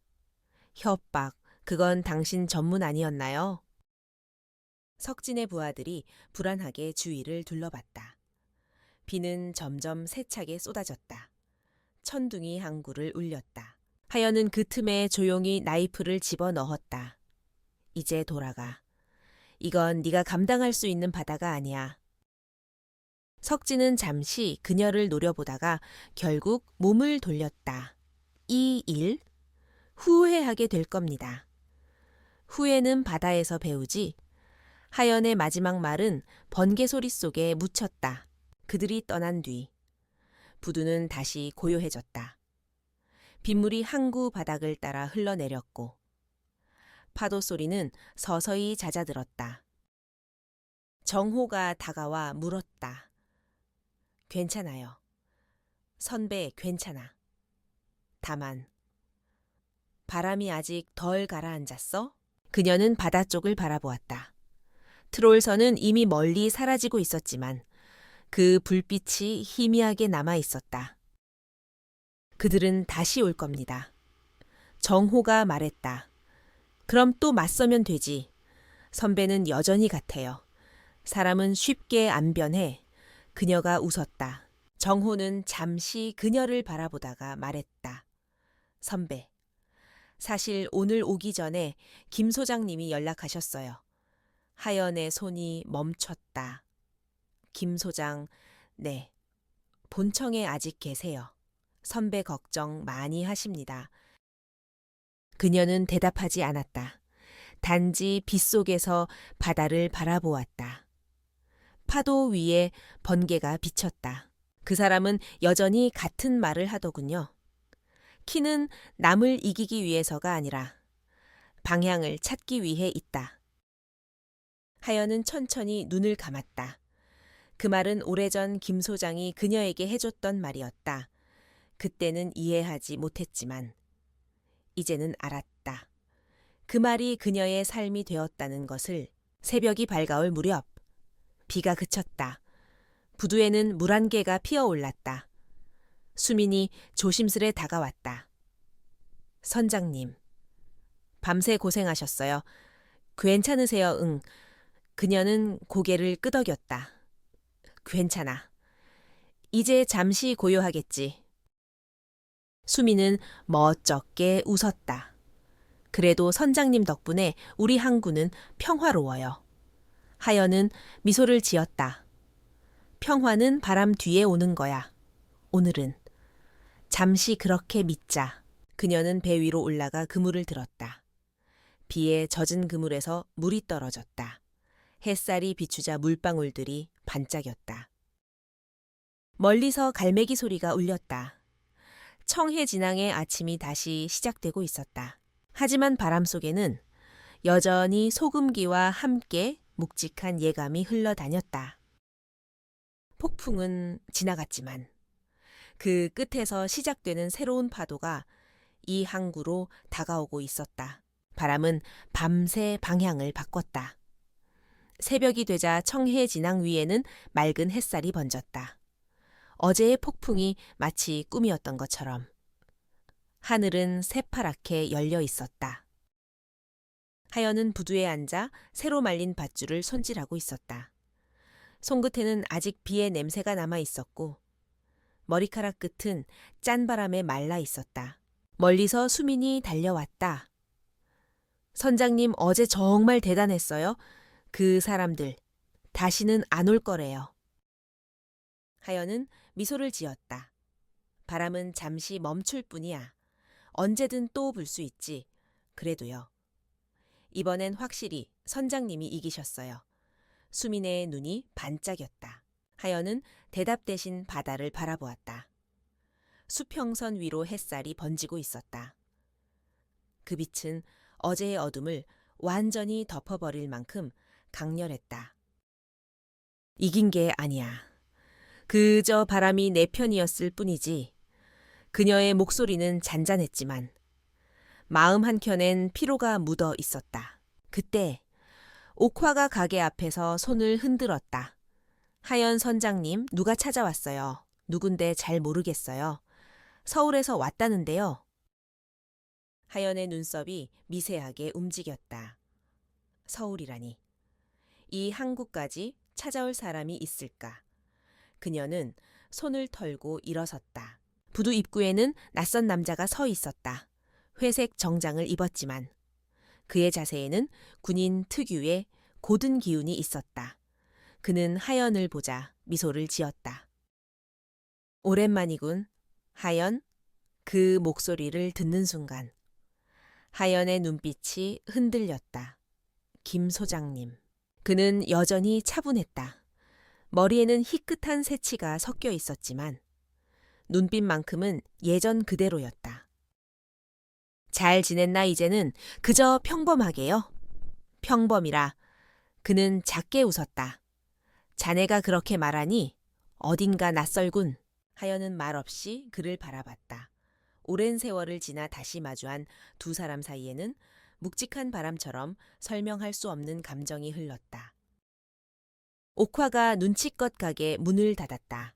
협박, 그건 당신 전문 아니었나요? 석진의 부하들이 불안하게 주위를 둘러봤다. 비는 점점 세차게 쏟아졌다. 천둥이 항구를 울렸다. 하연은 그 틈에 조용히 나이프를 집어넣었다. 이제 돌아가. 이건 네가 감당할 수 있는 바다가 아니야. 석진은 잠시 그녀를 노려보다가 결국 몸을 돌렸다. 이 일 후회하게 될 겁니다. 후회는 바다에서 배우지. 하연의 마지막 말은 번개 소리 속에 묻혔다. 그들이 떠난 뒤 부두는 다시 고요해졌다. 빗물이 항구 바닥을 따라 흘러내렸고 파도 소리는 서서히 잦아들었다. 정호가 다가와 물었다. 괜찮아요. 선배 괜찮아. 다만 바람이 아직 덜 가라앉았어? 그녀는 바다 쪽을 바라보았다. 트롤선은 이미 멀리 사라지고 있었지만 그 불빛이 희미하게 남아 있었다. 그들은 다시 올 겁니다. 정호가 말했다. 그럼 또 맞서면 되지. 선배는 여전히 같아요. 사람은 쉽게 안 변해. 그녀가 웃었다. 정호는 잠시 그녀를 바라보다가 말했다. 선배, 사실 오늘 오기 전에 김 소장님이 연락하셨어요. 하연의 손이 멈췄다. 김 소장, 네. 본청에 아직 계세요. 선배 걱정 많이 하십니다. 그녀는 대답하지 않았다. 단지 빗속에서 바다를 바라보았다. 파도 위에 번개가 비쳤다. 그 사람은 여전히 같은 말을 하더군요. 키는 남을 이기기 위해서가 아니라 방향을 찾기 위해 있다. 하연은 천천히 눈을 감았다. 그 말은 오래전 김 소장이 그녀에게 해줬던 말이었다. 그때는 이해하지 못했지만 이제는 알았다. 그 말이 그녀의 삶이 되었다는 것을. 새벽이 밝아올 무렵 비가 그쳤다. 부두에는 물 한 개가 피어올랐다. 수민이 조심스레 다가왔다. 선장님, 밤새 고생하셨어요. 괜찮으세요? 응. 그녀는 고개를 끄덕였다. 괜찮아. 이제 잠시 고요하겠지. 수민은 멋쩍게 웃었다. 그래도 선장님 덕분에 우리 항구는 평화로워요. 하연은 미소를 지었다. 평화는 바람 뒤에 오는 거야. 오늘은. 잠시 그렇게 믿자. 그녀는 배 위로 올라가 그물을 들었다. 비에 젖은 그물에서 물이 떨어졌다. 햇살이 비추자 물방울들이 반짝였다. 멀리서 갈매기 소리가 울렸다. 청해진앙의 아침이 다시 시작되고 있었다. 하지만 바람 속에는 여전히 소금기와 함께 묵직한 예감이 흘러다녔다. 폭풍은 지나갔지만 그 끝에서 시작되는 새로운 파도가 이 항구로 다가오고 있었다. 바람은 밤새 방향을 바꿨다. 새벽이 되자 청해진앙 위에는 맑은 햇살이 번졌다. 어제의 폭풍이 마치 꿈이었던 것처럼. 하늘은 새파랗게 열려 있었다. 하연은 부두에 앉아 새로 말린 밧줄을 손질하고 있었다. 손끝에는 아직 비의 냄새가 남아 있었고 머리카락 끝은 짠바람에 말라 있었다. 멀리서 수민이 달려왔다. 선장님 어제 정말 대단했어요. 그 사람들 다시는 안 올 거래요. 하연은 미소를 지었다. 바람은 잠시 멈출 뿐이야. 언제든 또 불 수 있지. 그래도요. 이번엔 확실히 선장님이 이기셨어요. 수민의 눈이 반짝였다. 하연은 대답 대신 바다를 바라보았다. 수평선 위로 햇살이 번지고 있었다. 그 빛은 어제의 어둠을 완전히 덮어버릴 만큼 강렬했다. 이긴 게 아니야. 그저 바람이 내 편이었을 뿐이지. 그녀의 목소리는 잔잔했지만 마음 한켠엔 피로가 묻어 있었다. 그때 옥화가 가게 앞에서 손을 흔들었다. 하연 선장님, 누가 찾아왔어요. 누군데 잘 모르겠어요. 서울에서 왔다는데요. 하연의 눈썹이 미세하게 움직였다. 서울이라니. 이 항구까지 찾아올 사람이 있을까? 그녀는 손을 털고 일어섰다. 부두 입구에는 낯선 남자가 서 있었다. 회색 정장을 입었지만 그의 자세에는 군인 특유의 고든 기운이 있었다. 그는 하연을 보자 미소를 지었다. 오랜만이군. 하연. 그 목소리를 듣는 순간 하연의 눈빛이 흔들렸다. 김 소장님. 그는 여전히 차분했다. 머리에는 희끗한 새치가 섞여 있었지만 눈빛만큼은 예전 그대로였다. 잘 지냈나 이제는. 그저 평범하게요. 평범이라. 그는 작게 웃었다. 자네가 그렇게 말하니 어딘가 낯설군. 하연은 말없이 그를 바라봤다. 오랜 세월을 지나 다시 마주한 두 사람 사이에는 묵직한 바람처럼 설명할 수 없는 감정이 흘렀다. 옥화가 눈치껏 가게 문을 닫았다.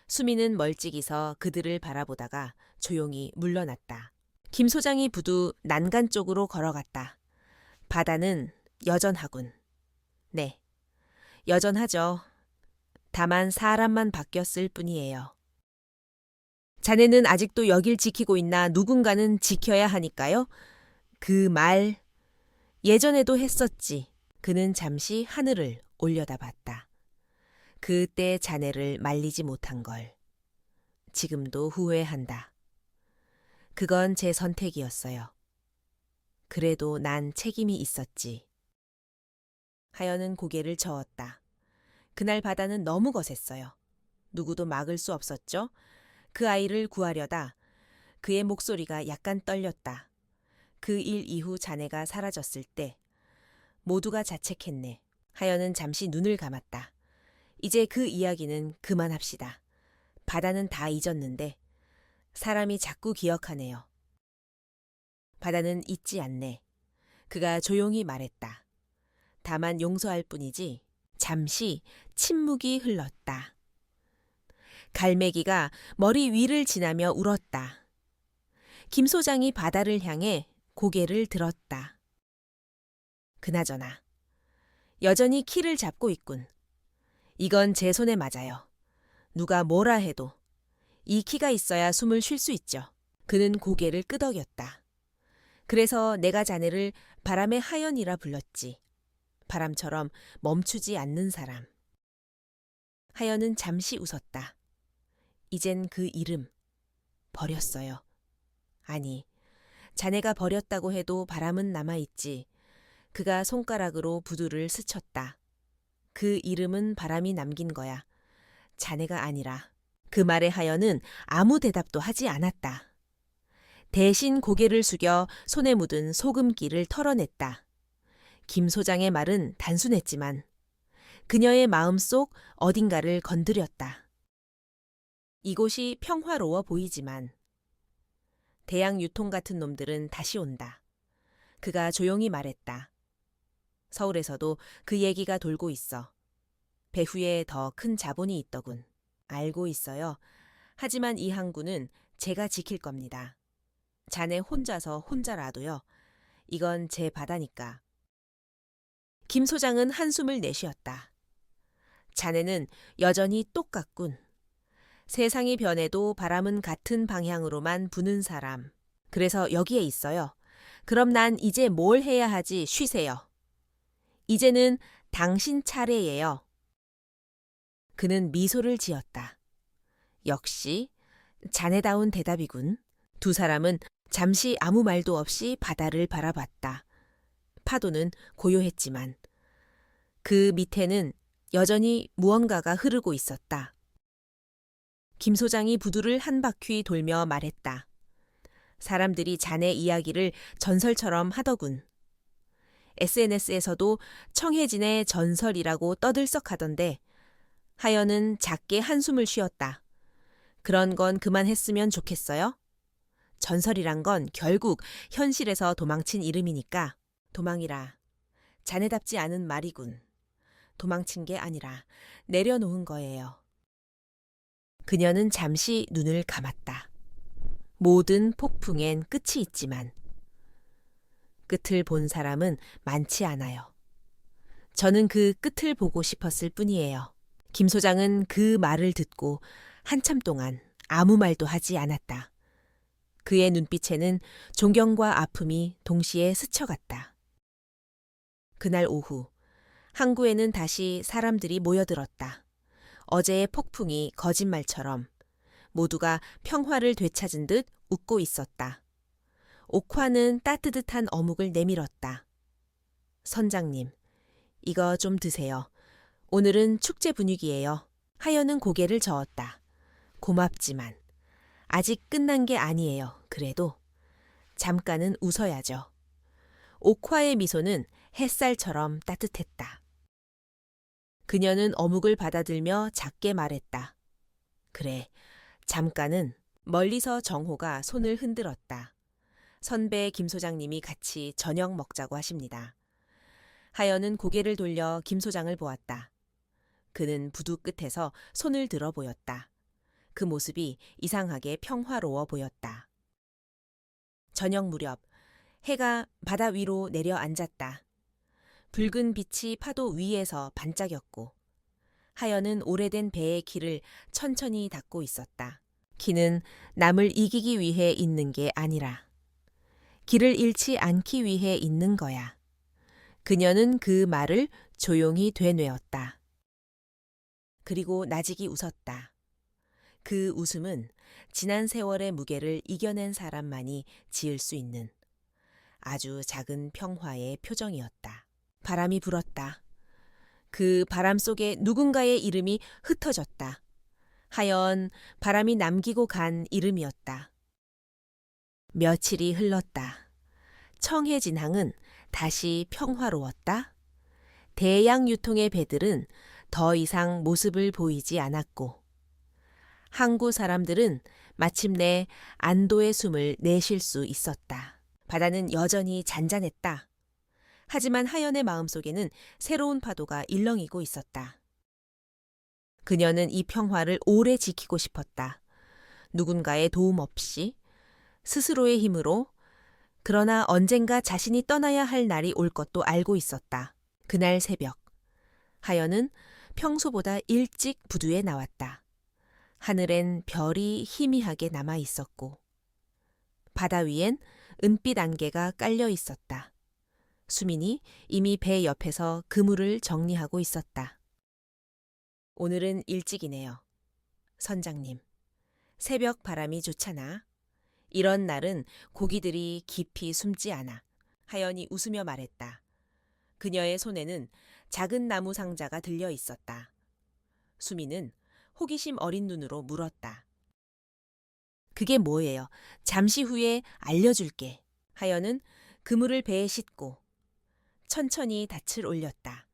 수미는 멀찍이서 그들을 바라보다가 조용히 물러났다. 김 소장이 부두 난간 쪽으로 걸어갔다. 바다는 여전하군. 네, 여전하죠. 다만 사람만 바뀌었을 뿐이에요. 자네는 아직도 여길 지키고 있나. 누군가는 지켜야 하니까요. 그 말 예전에도 했었지. 그는 잠시 하늘을 올려다봤다. 그때 자네를 말리지 못한 걸 지금도 후회한다. 그건 제 선택이었어요. 그래도 난 책임이 있었지. 하연은 고개를 저었다. 그날 바다는 너무 거셌어요. 누구도 막을 수 없었죠. 그 아이를 구하려다 그의 목소리가 약간 떨렸다. 그 일 이후 자네가 사라졌을 때 모두가 자책했네. 하연은 잠시 눈을 감았다. 이제 그 이야기는 그만합시다. 바다는 다 잊었는데 사람이 자꾸 기억하네요. 바다는 잊지 않네. 그가 조용히 말했다. 다만 용서할 뿐이지. 잠시 침묵이 흘렀다. 갈매기가 머리 위를 지나며 울었다. 김 소장이 바다를 향해 고개를 들었다. 그나저나 여전히 키를 잡고 있군. 이건 제 손에 맞아요. 누가 뭐라 해도 이 키가 있어야 숨을 쉴 수 있죠. 그는 고개를 끄덕였다. 그래서 내가 자네를 바람의 하연이라 불렀지. 바람처럼 멈추지 않는 사람. 하연은 잠시 웃었다. 이젠 그 이름 버렸어요. 아니, 자네가 버렸다고 해도 바람은 남아있지. 그가 손가락으로 부두를 스쳤다. 그 이름은 바람이 남긴 거야. 자네가 아니라. 그 말에 하연은 아무 대답도 하지 않았다. 대신 고개를 숙여 손에 묻은 소금기를 털어냈다. 김 소장의 말은 단순했지만 그녀의 마음속 어딘가를 건드렸다. 이곳이 평화로워 보이지만 대양 유통 같은 놈들은 다시 온다. 그가 조용히 말했다. 서울에서도 그 얘기가 돌고 있어. 배후에 더 큰 자본이 있더군. 알고 있어요. 하지만 이 항구는 제가 지킬 겁니다. 자네 혼자라도요. 이건 제 바다니까. 김 소장은 한숨을 내쉬었다. 자네는 여전히 똑같군. 세상이 변해도 바람은 같은 방향으로만 부는 사람. 그래서 여기에 있어요. 그럼 난 이제 뭘 해야 하지 쉬세요. 이제는 당신 차례예요. 그는 미소를 지었다. 역시 자네다운 대답이군. 두 사람은 잠시 아무 말도 없이 바다를 바라봤다. 파도는 고요했지만 그 밑에는 여전히 무언가가 흐르고 있었다. 김 소장이 부두를 한 바퀴 돌며 말했다. 사람들이 자네 이야기를 전설처럼 하더군. SNS에서도 청해진의 전설이라고 떠들썩하던데 하연은 작게 한숨을 쉬었다. 그런 건 그만했으면 좋겠어요? 전설이란 건 결국 현실에서 도망친 이름이니까. 도망이라. 자네답지 않은 말이군. 도망친 게 아니라 내려놓은 거예요. 그녀는 잠시 눈을 감았다. 모든 폭풍엔 끝이 있지만 끝을 본 사람은 많지 않아요. 저는 그 끝을 보고 싶었을 뿐이에요. 김 소장은 그 말을 듣고 한참 동안 아무 말도 하지 않았다. 그의 눈빛에는 존경과 아픔이 동시에 스쳐갔다. 그날 오후 항구에는 다시 사람들이 모여들었다. 어제의 폭풍이 거짓말처럼 모두가 평화를 되찾은 듯 웃고 있었다. 옥화는 따뜻한 어묵을 내밀었다. 선장님, 이거 좀 드세요. 오늘은 축제 분위기예요. 하연은 고개를 저었다. 고맙지만 아직 끝난 게 아니에요. 그래도 잠깐은 웃어야죠. 옥화의 미소는 햇살처럼 따뜻했다. 그녀는 어묵을 받아들며 작게 말했다. 그래, 잠깐은. 멀리서 정호가 손을 흔들었다. 선배 김 소장님이 같이 저녁 먹자고 하십니다. 하연은 고개를 돌려 김 소장을 보았다. 그는 부두 끝에서 손을 들어 보였다. 그 모습이 이상하게 평화로워 보였다. 저녁 무렵 해가 바다 위로 내려앉았다. 붉은 빛이 파도 위에서 반짝였고 하연은 오래된 배의 키를 천천히 닫고 있었다. 키는 남을 이기기 위해 있는 게 아니라 길을 잃지 않기 위해 있는 거야. 그녀는 그 말을 조용히 되뇌었다. 그리고 나직이 웃었다. 그 웃음은 지난 세월의 무게를 이겨낸 사람만이 지을 수 있는 아주 작은 평화의 표정이었다. 바람이 불었다. 그 바람 속에 누군가의 이름이 흩어졌다. 하연 바람이 남기고 간 이름이었다. 며칠이 흘렀다. 청해진항은 다시 평화로웠다. 대양 유통의 배들은 더 이상 모습을 보이지 않았고 항구 사람들은 마침내 안도의 숨을 내쉴 수 있었다. 바다는 여전히 잔잔했다. 하지만 하연의 마음속에는 새로운 파도가 일렁이고 있었다. 그녀는 이 평화를 오래 지키고 싶었다. 누군가의 도움 없이 스스로의 힘으로. 그러나 언젠가 자신이 떠나야 할 날이 올 것도 알고 있었다. 그날 새벽 하연은 평소보다 일찍 부두에 나왔다. 하늘엔 별이 희미하게 남아 있었고 바다 위엔 은빛 안개가 깔려 있었다. 수민이 이미 배 옆에서 그물을 정리하고 있었다. 오늘은 일찍이네요. 선장님. 새벽 바람이 좋잖아. 이런 날은 고기들이 깊이 숨지 않아. 하연이 웃으며 말했다. 그녀의 손에는 작은 나무 상자가 들려 있었다. 수미는 호기심 어린 눈으로 물었다. 그게 뭐예요? 잠시 후에 알려줄게. 하연은 그물을 배에 싣고 천천히 닻을 올렸다.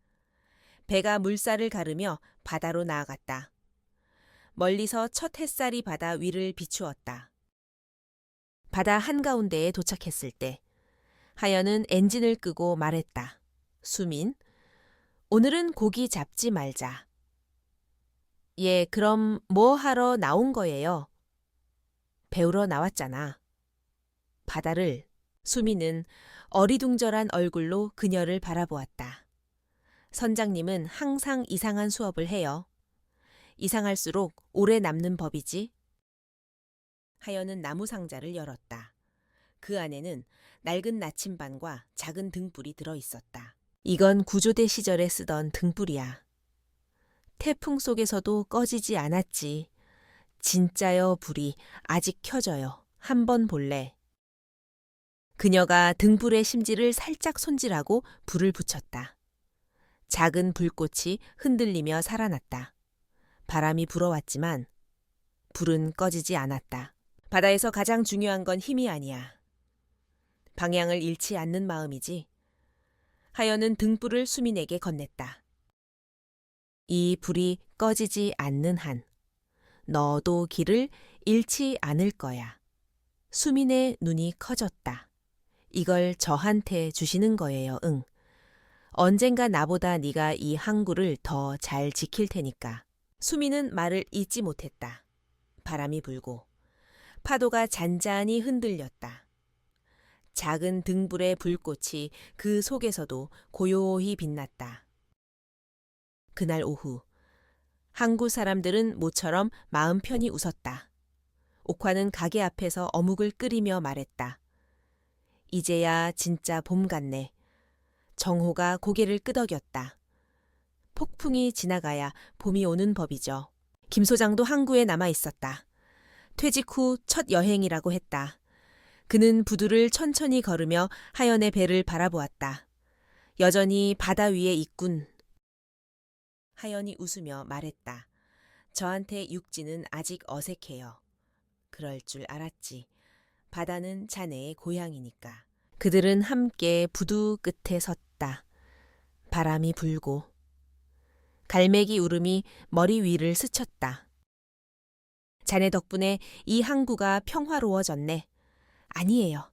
배가 물살을 가르며 바다로 나아갔다. 멀리서 첫 햇살이 바다 위를 비추었다. 바다 한가운데에 도착했을 때 하연은 엔진을 끄고 말했다. 수민, 오늘은 고기 잡지 말자. 예, 그럼 뭐 하러 나온 거예요? 배우러 나왔잖아. 바다를. 수민은 어리둥절한 얼굴로 그녀를 바라보았다. 선장님은 항상 이상한 수업을 해요. 이상할수록 오래 남는 법이지. 하연은 나무 상자를 열었다. 그 안에는 낡은 나침반과 작은 등불이 들어 있었다. 이건 구조대 시절에 쓰던 등불이야. 태풍 속에서도 꺼지지 않았지. 진짜요, 불이 아직 켜져요. 한번 볼래. 그녀가 등불의 심지를 살짝 손질하고 불을 붙였다. 작은 불꽃이 흔들리며 살아났다. 바람이 불어왔지만 불은 꺼지지 않았다. 바다에서 가장 중요한 건 힘이 아니야. 방향을 잃지 않는 마음이지. 하연은 등불을 수민에게 건넸다. 이 불이 꺼지지 않는 한 너도 길을 잃지 않을 거야. 수민의 눈이 커졌다. 이걸 저한테 주시는 거예요, 응. 언젠가 나보다 네가 이 항구를 더 잘 지킬 테니까. 수민은 말을 잇지 못했다. 바람이 불고 파도가 잔잔히 흔들렸다. 작은 등불의 불꽃이 그 속에서도 고요히 빛났다. 그날 오후 항구 사람들은 모처럼 마음 편히 웃었다. 옥화는 가게 앞에서 어묵을 끓이며 말했다. 이제야 진짜 봄 같네. 정호가 고개를 끄덕였다. 폭풍이 지나가야 봄이 오는 법이죠. 김 소장도 항구에 남아 있었다. 퇴직 후 첫 여행이라고 했다. 그는 부두를 천천히 걸으며 하연의 배를 바라보았다. 여전히 바다 위에 있군. 하연이 웃으며 말했다. 저한테 육지는 아직 어색해요. 그럴 줄 알았지. 바다는 자네의 고향이니까. 그들은 함께 부두 끝에 섰다. 바람이 불고 갈매기 울음이 머리 위를 스쳤다. 자네 덕분에 이 항구가 평화로워졌네. 아니에요.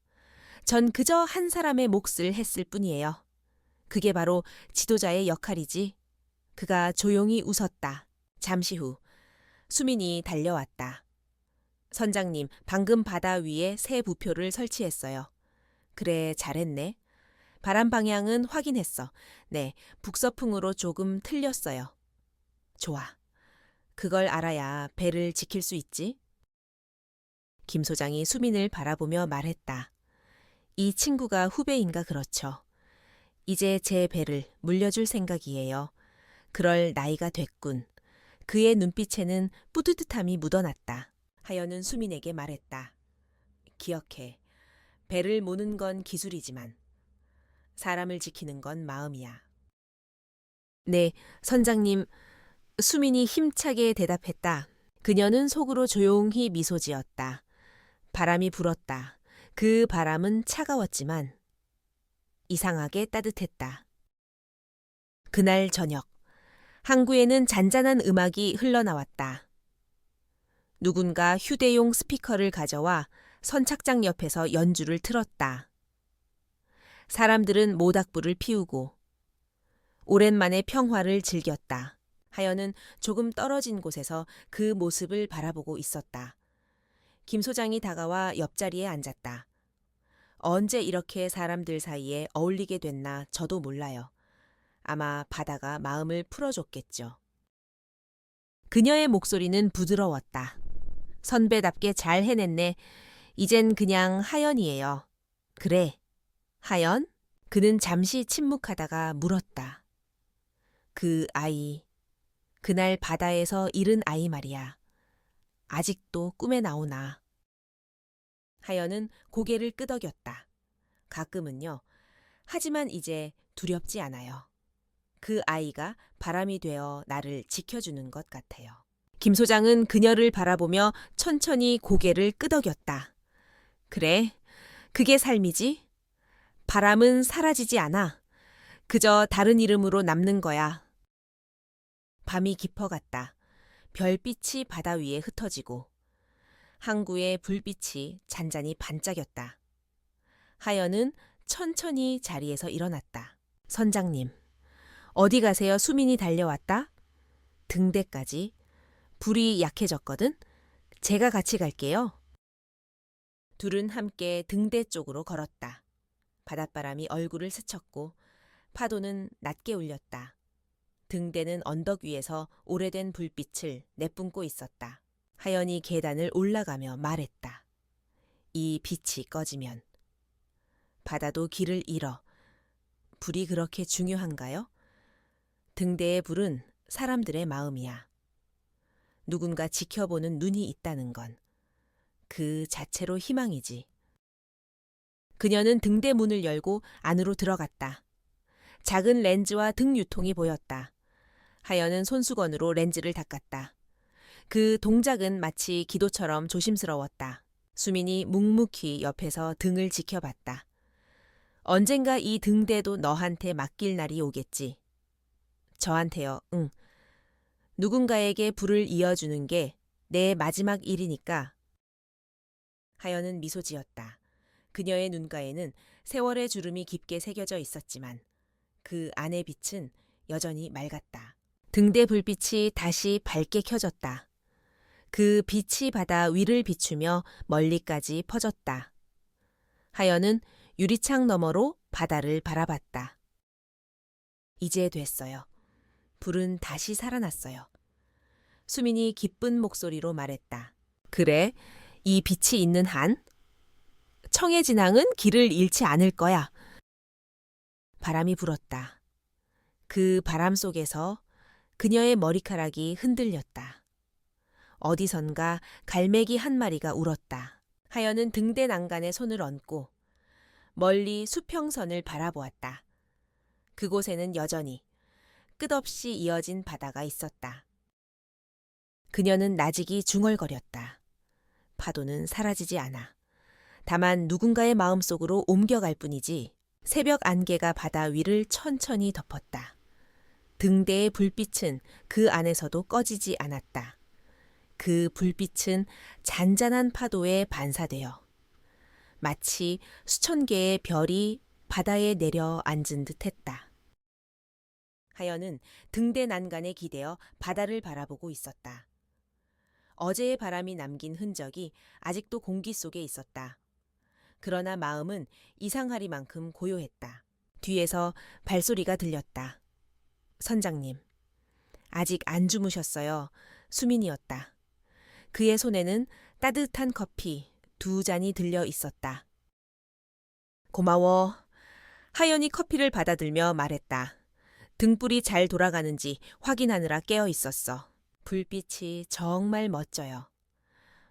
전 그저 한 사람의 몫을 했을 뿐이에요. 그게 바로 지도자의 역할이지. 그가 조용히 웃었다. 잠시 후 수민이 달려왔다. 선장님, 방금 바다 위에 새 부표를 설치했어요. 그래, 잘했네. 바람 방향은 확인했어. 네, 북서풍으로 조금 틀렸어요. 좋아. 그걸 알아야 배를 지킬 수 있지. 김 소장이 수민을 바라보며 말했다. 이 친구가 후배인가 그렇죠. 이제 제 배를 물려줄 생각이에요. 그럴 나이가 됐군. 그의 눈빛에는 뿌듯함이 묻어났다. 하연은 수민에게 말했다. 기억해. 배를 모는 건 기술이지만 사람을 지키는 건 마음이야. 네, 선장님. 수민이 힘차게 대답했다. 그녀는 속으로 조용히 미소 지었다. 바람이 불었다. 그 바람은 차가웠지만 이상하게 따뜻했다. 그날 저녁, 항구에는 잔잔한 음악이 흘러나왔다. 누군가 휴대용 스피커를 가져와 선착장 옆에서 연주를 틀었다. 사람들은 모닥불을 피우고 오랜만에 평화를 즐겼다. 하연은 조금 떨어진 곳에서 그 모습을 바라보고 있었다. 김 소장이 다가와 옆자리에 앉았다. 언제 이렇게 사람들 사이에 어울리게 됐나 저도 몰라요. 아마 바다가 마음을 풀어줬겠죠. 그녀의 목소리는 부드러웠다. 선배답게 잘 해냈네. 이젠 그냥 하연이에요. 그래, 하연? 그는 잠시 침묵하다가 물었다. 그 아이, 그날 바다에서 잃은 아이 말이야. 아직도 꿈에 나오나. 하연은 고개를 끄덕였다. 가끔은요. 하지만 이제 두렵지 않아요. 그 아이가 바람이 되어 나를 지켜주는 것 같아요. 김 소장은 그녀를 바라보며 천천히 고개를 끄덕였다. 그래, 그게 삶이지? 바람은 사라지지 않아. 그저 다른 이름으로 남는 거야. 밤이 깊어갔다. 별빛이 바다 위에 흩어지고 항구의 불빛이 잔잔히 반짝였다. 하연은 천천히 자리에서 일어났다. 선장님, 어디 가세요? 수민이 달려왔다. 등대까지. 불이 약해졌거든. 제가 같이 갈게요. 둘은 함께 등대 쪽으로 걸었다. 바닷바람이 얼굴을 스쳤고 파도는 낮게 울렸다. 등대는 언덕 위에서 오래된 불빛을 내뿜고 있었다. 하연이 계단을 올라가며 말했다. 이 빛이 꺼지면 바다도 길을 잃어. 불이 그렇게 중요한가요? 등대의 불은 사람들의 마음이야. 누군가 지켜보는 눈이 있다는 건 그 자체로 희망이지. 그녀는 등대 문을 열고 안으로 들어갔다. 작은 렌즈와 등 유통이 보였다. 하연은 손수건으로 렌즈를 닦았다. 그 동작은 마치 기도처럼 조심스러웠다. 수민이 묵묵히 옆에서 등을 지켜봤다. 언젠가 이 등대도 너한테 맡길 날이 오겠지. 저한테요, 응. 누군가에게 불을 이어주는 게 내 마지막 일이니까. 하연은 미소 지었다. 그녀의 눈가에는 세월의 주름이 깊게 새겨져 있었지만 그 안의 빛은 여전히 맑았다. 등대 불빛이 다시 밝게 켜졌다. 그 빛이 바다 위를 비추며 멀리까지 퍼졌다. 하연은 유리창 너머로 바다를 바라봤다. 이제 됐어요. 불은 다시 살아났어요. 수민이 기쁜 목소리로 말했다. 그래, 이 빛이 있는 한 청의 진앙은 길을 잃지 않을 거야. 바람이 불었다. 그 바람 속에서 그녀의 머리카락이 흔들렸다. 어디선가 갈매기 한 마리가 울었다. 하연은 등대 난간에 손을 얹고 멀리 수평선을 바라보았다. 그곳에는 여전히 끝없이 이어진 바다가 있었다. 그녀는 나직이 중얼거렸다. 파도는 사라지지 않아. 다만 누군가의 마음속으로 옮겨갈 뿐이지. 새벽 안개가 바다 위를 천천히 덮었다. 등대의 불빛은 그 안에서도 꺼지지 않았다. 그 불빛은 잔잔한 파도에 반사되어 마치 수천 개의 별이 바다에 내려 앉은 듯했다. 하연은 등대 난간에 기대어 바다를 바라보고 있었다. 어제의 바람이 남긴 흔적이 아직도 공기 속에 있었다. 그러나 마음은 이상하리만큼 고요했다. 뒤에서 발소리가 들렸다. 선장님, 아직 안 주무셨어요. 수민이었다. 그의 손에는 따뜻한 커피 2잔이 들려 있었다. 고마워. 하연이 커피를 받아들며 말했다. 등불이 잘 돌아가는지 확인하느라 깨어 있었어. 불빛이 정말 멋져요.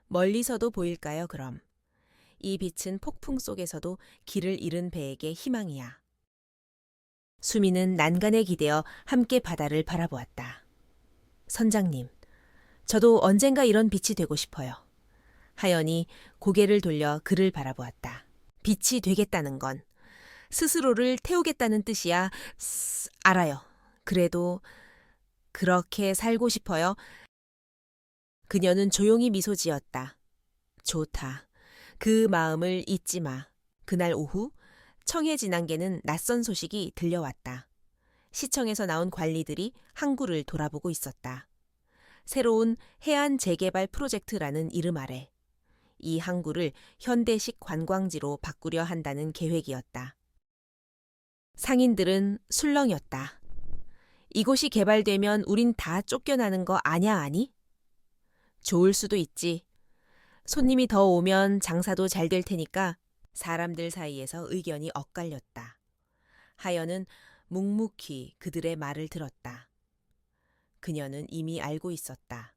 멀리서도 보일까요, 그럼? 이 빛은 폭풍 속에서도 길을 잃은 배에게 희망이야. 수미는 난간에 기대어 함께 바다를 바라보았다. 선장님, 저도 언젠가 이런 빛이 되고 싶어요. 하연이 고개를 돌려 그를 바라보았다. 빛이 되겠다는 건 스스로를 태우겠다는 뜻이야. 알아요. 그래도 그렇게 살고 싶어요. 그녀는 조용히 미소 지었다. 좋다. 그 마음을 잊지 마. 그날 오후 청해 진앙계는 낯선 소식이 들려왔다. 시청에서 나온 관리들이 항구를 돌아보고 있었다. 새로운 해안 재개발 프로젝트라는 이름 아래 이 항구를 현대식 관광지로 바꾸려 한다는 계획이었다. 상인들은 술렁였다. 이곳이 개발되면 우린 다 쫓겨나는 거 아냐 아니? 좋을 수도 있지. 손님이 더 오면 장사도 잘 될 테니까. 사람들 사이에서 의견이 엇갈렸다. 하연은 묵묵히 그들의 말을 들었다. 그녀는 이미 알고 있었다.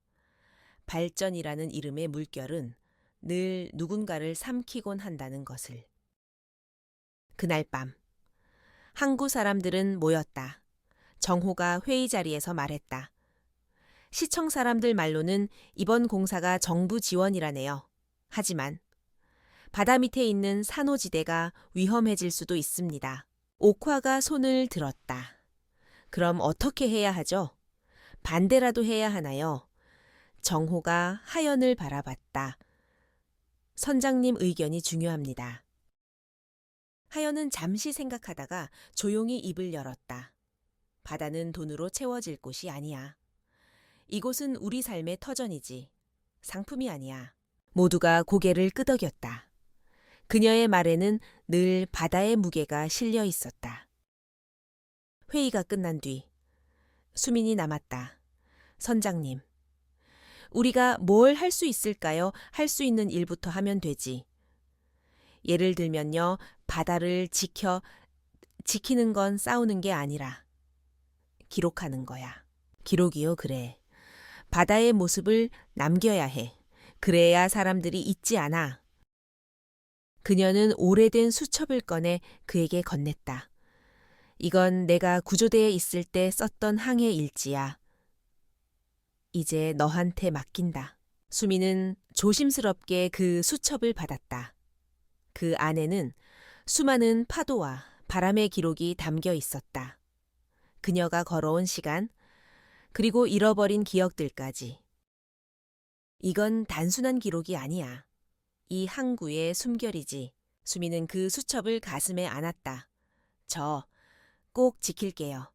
발전이라는 이름의 물결은 늘 누군가를 삼키곤 한다는 것을. 그날 밤 항구 사람들은 모였다. 정호가 회의 자리에서 말했다. 시청 사람들 말로는 이번 공사가 정부 지원이라네요. 하지만 바다 밑에 있는 산호지대가 위험해질 수도 있습니다. 옥화가 손을 들었다. 그럼 어떻게 해야 하죠? 반대라도 해야 하나요? 정호가 하연을 바라봤다. 선장님 의견이 중요합니다. 하연은 잠시 생각하다가 조용히 입을 열었다. 바다는 돈으로 채워질 곳이 아니야. 이곳은 우리 삶의 터전이지. 상품이 아니야. 모두가 고개를 끄덕였다. 그녀의 말에는 늘 바다의 무게가 실려 있었다. 회의가 끝난 뒤 수민이 남았다. 선장님, 우리가 뭘 할 수 있을까요? 할 수 있는 일부터 하면 되지. 예를 들면요, 바다를 지키는 건 싸우는 게 아니라 기록하는 거야. 기록이요, 그래. 바다의 모습을 남겨야 해. 그래야 사람들이 잊지 않아. 그녀는 오래된 수첩을 꺼내 그에게 건넸다. 이건 내가 구조대에 있을 때 썼던 항해 일지야. 이제 너한테 맡긴다. 수미는 조심스럽게 그 수첩을 받았다. 그 안에는 수많은 파도와 바람의 기록이 담겨 있었다. 그녀가 걸어온 시간, 그리고 잃어버린 기억들까지. 이건 단순한 기록이 아니야. 이 항구의 숨결이지. 수미는 그 수첩을 가슴에 안았다. 저 꼭 지킬게요.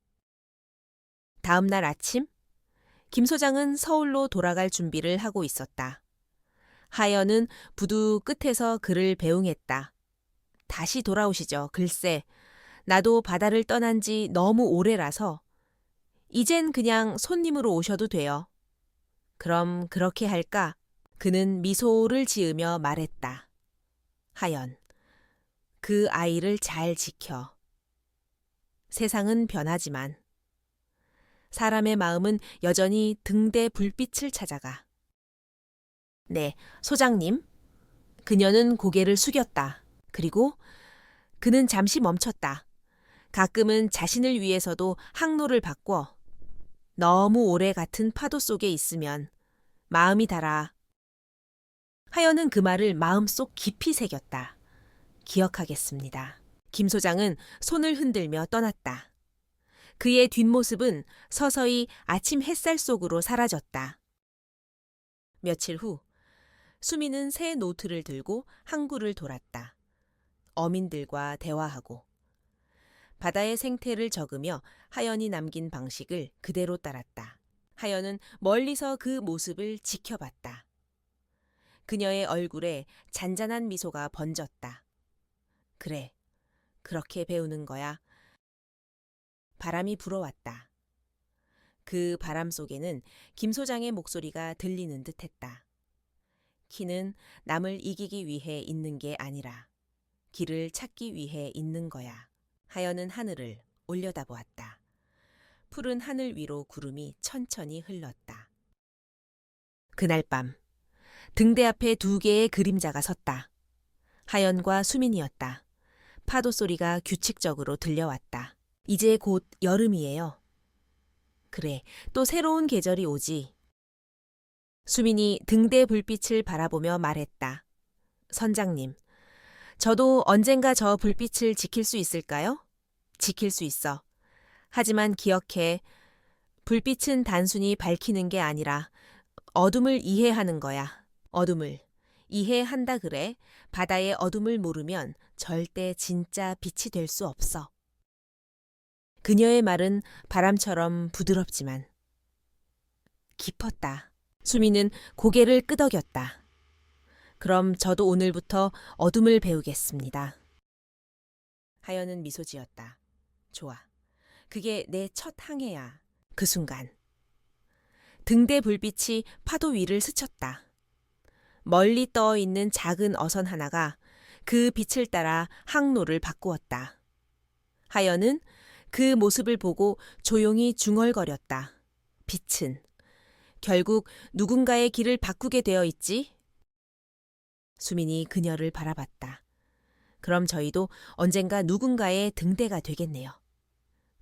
다음 날 아침, 김 소장은 서울로 돌아갈 준비를 하고 있었다. 하연은 부두 끝에서 그를 배웅했다. 다시 돌아오시죠. 글쎄, 나도 바다를 떠난 지 너무 오래라서 이젠 그냥 손님으로 오셔도 돼요. 그럼 그렇게 할까? 그는 미소를 지으며 말했다. 하연, 그 아이를 잘 지켜. 세상은 변하지만 사람의 마음은 여전히 등대 불빛을 찾아가. 네, 소장님. 그녀는 고개를 숙였다. 그리고 그는 잠시 멈췄다. 가끔은 자신을 위해서도 항로를 바꿔. 너무 오래 같은 파도 속에 있으면 마음이 달아. 하연은 그 말을 마음속 깊이 새겼다. 기억하겠습니다. 김 소장은 손을 흔들며 떠났다. 그의 뒷모습은 서서히 아침 햇살 속으로 사라졌다. 며칠 후 수미는 새 노트를 들고 항구를 돌았다. 어민들과 대화하고 바다의 생태를 적으며 하연이 남긴 방식을 그대로 따랐다. 하연은 멀리서 그 모습을 지켜봤다. 그녀의 얼굴에 잔잔한 미소가 번졌다. 그래, 그렇게 배우는 거야. 바람이 불어왔다. 그 바람 속에는 김 소장의 목소리가 들리는 듯했다. 키는 남을 이기기 위해 있는 게 아니라 길을 찾기 위해 있는 거야. 하연은 하늘을 올려다보았다. 푸른 하늘 위로 구름이 천천히 흘렀다. 그날 밤 등대 앞에 두 개의 그림자가 섰다. 하연과 수민이었다. 파도 소리가 규칙적으로 들려왔다. 이제 곧 여름이에요. 그래, 또 새로운 계절이 오지. 수민이 등대 불빛을 바라보며 말했다. 선장님, 저도 언젠가 저 불빛을 지킬 수 있을까요? 지킬 수 있어. 하지만 기억해, 불빛은 단순히 밝히는 게 아니라 어둠을 이해하는 거야. 어둠을 이해한다 그래. 바다의 어둠을 모르면 절대 진짜 빛이 될 수 없어. 그녀의 말은 바람처럼 부드럽지만 깊었다. 수미는 고개를 끄덕였다. 그럼 저도 오늘부터 어둠을 배우겠습니다. 하연은 미소 지었다. 좋아. 그게 내 첫 항해야. 그 순간 등대 불빛이 파도 위를 스쳤다. 멀리 떠 있는 작은 어선 하나가 그 빛을 따라 항로를 바꾸었다. 하연은 그 모습을 보고 조용히 중얼거렸다. 빛은 결국 누군가의 길을 바꾸게 되어 있지? 수민이 그녀를 바라봤다. 그럼 저희도 언젠가 누군가의 등대가 되겠네요.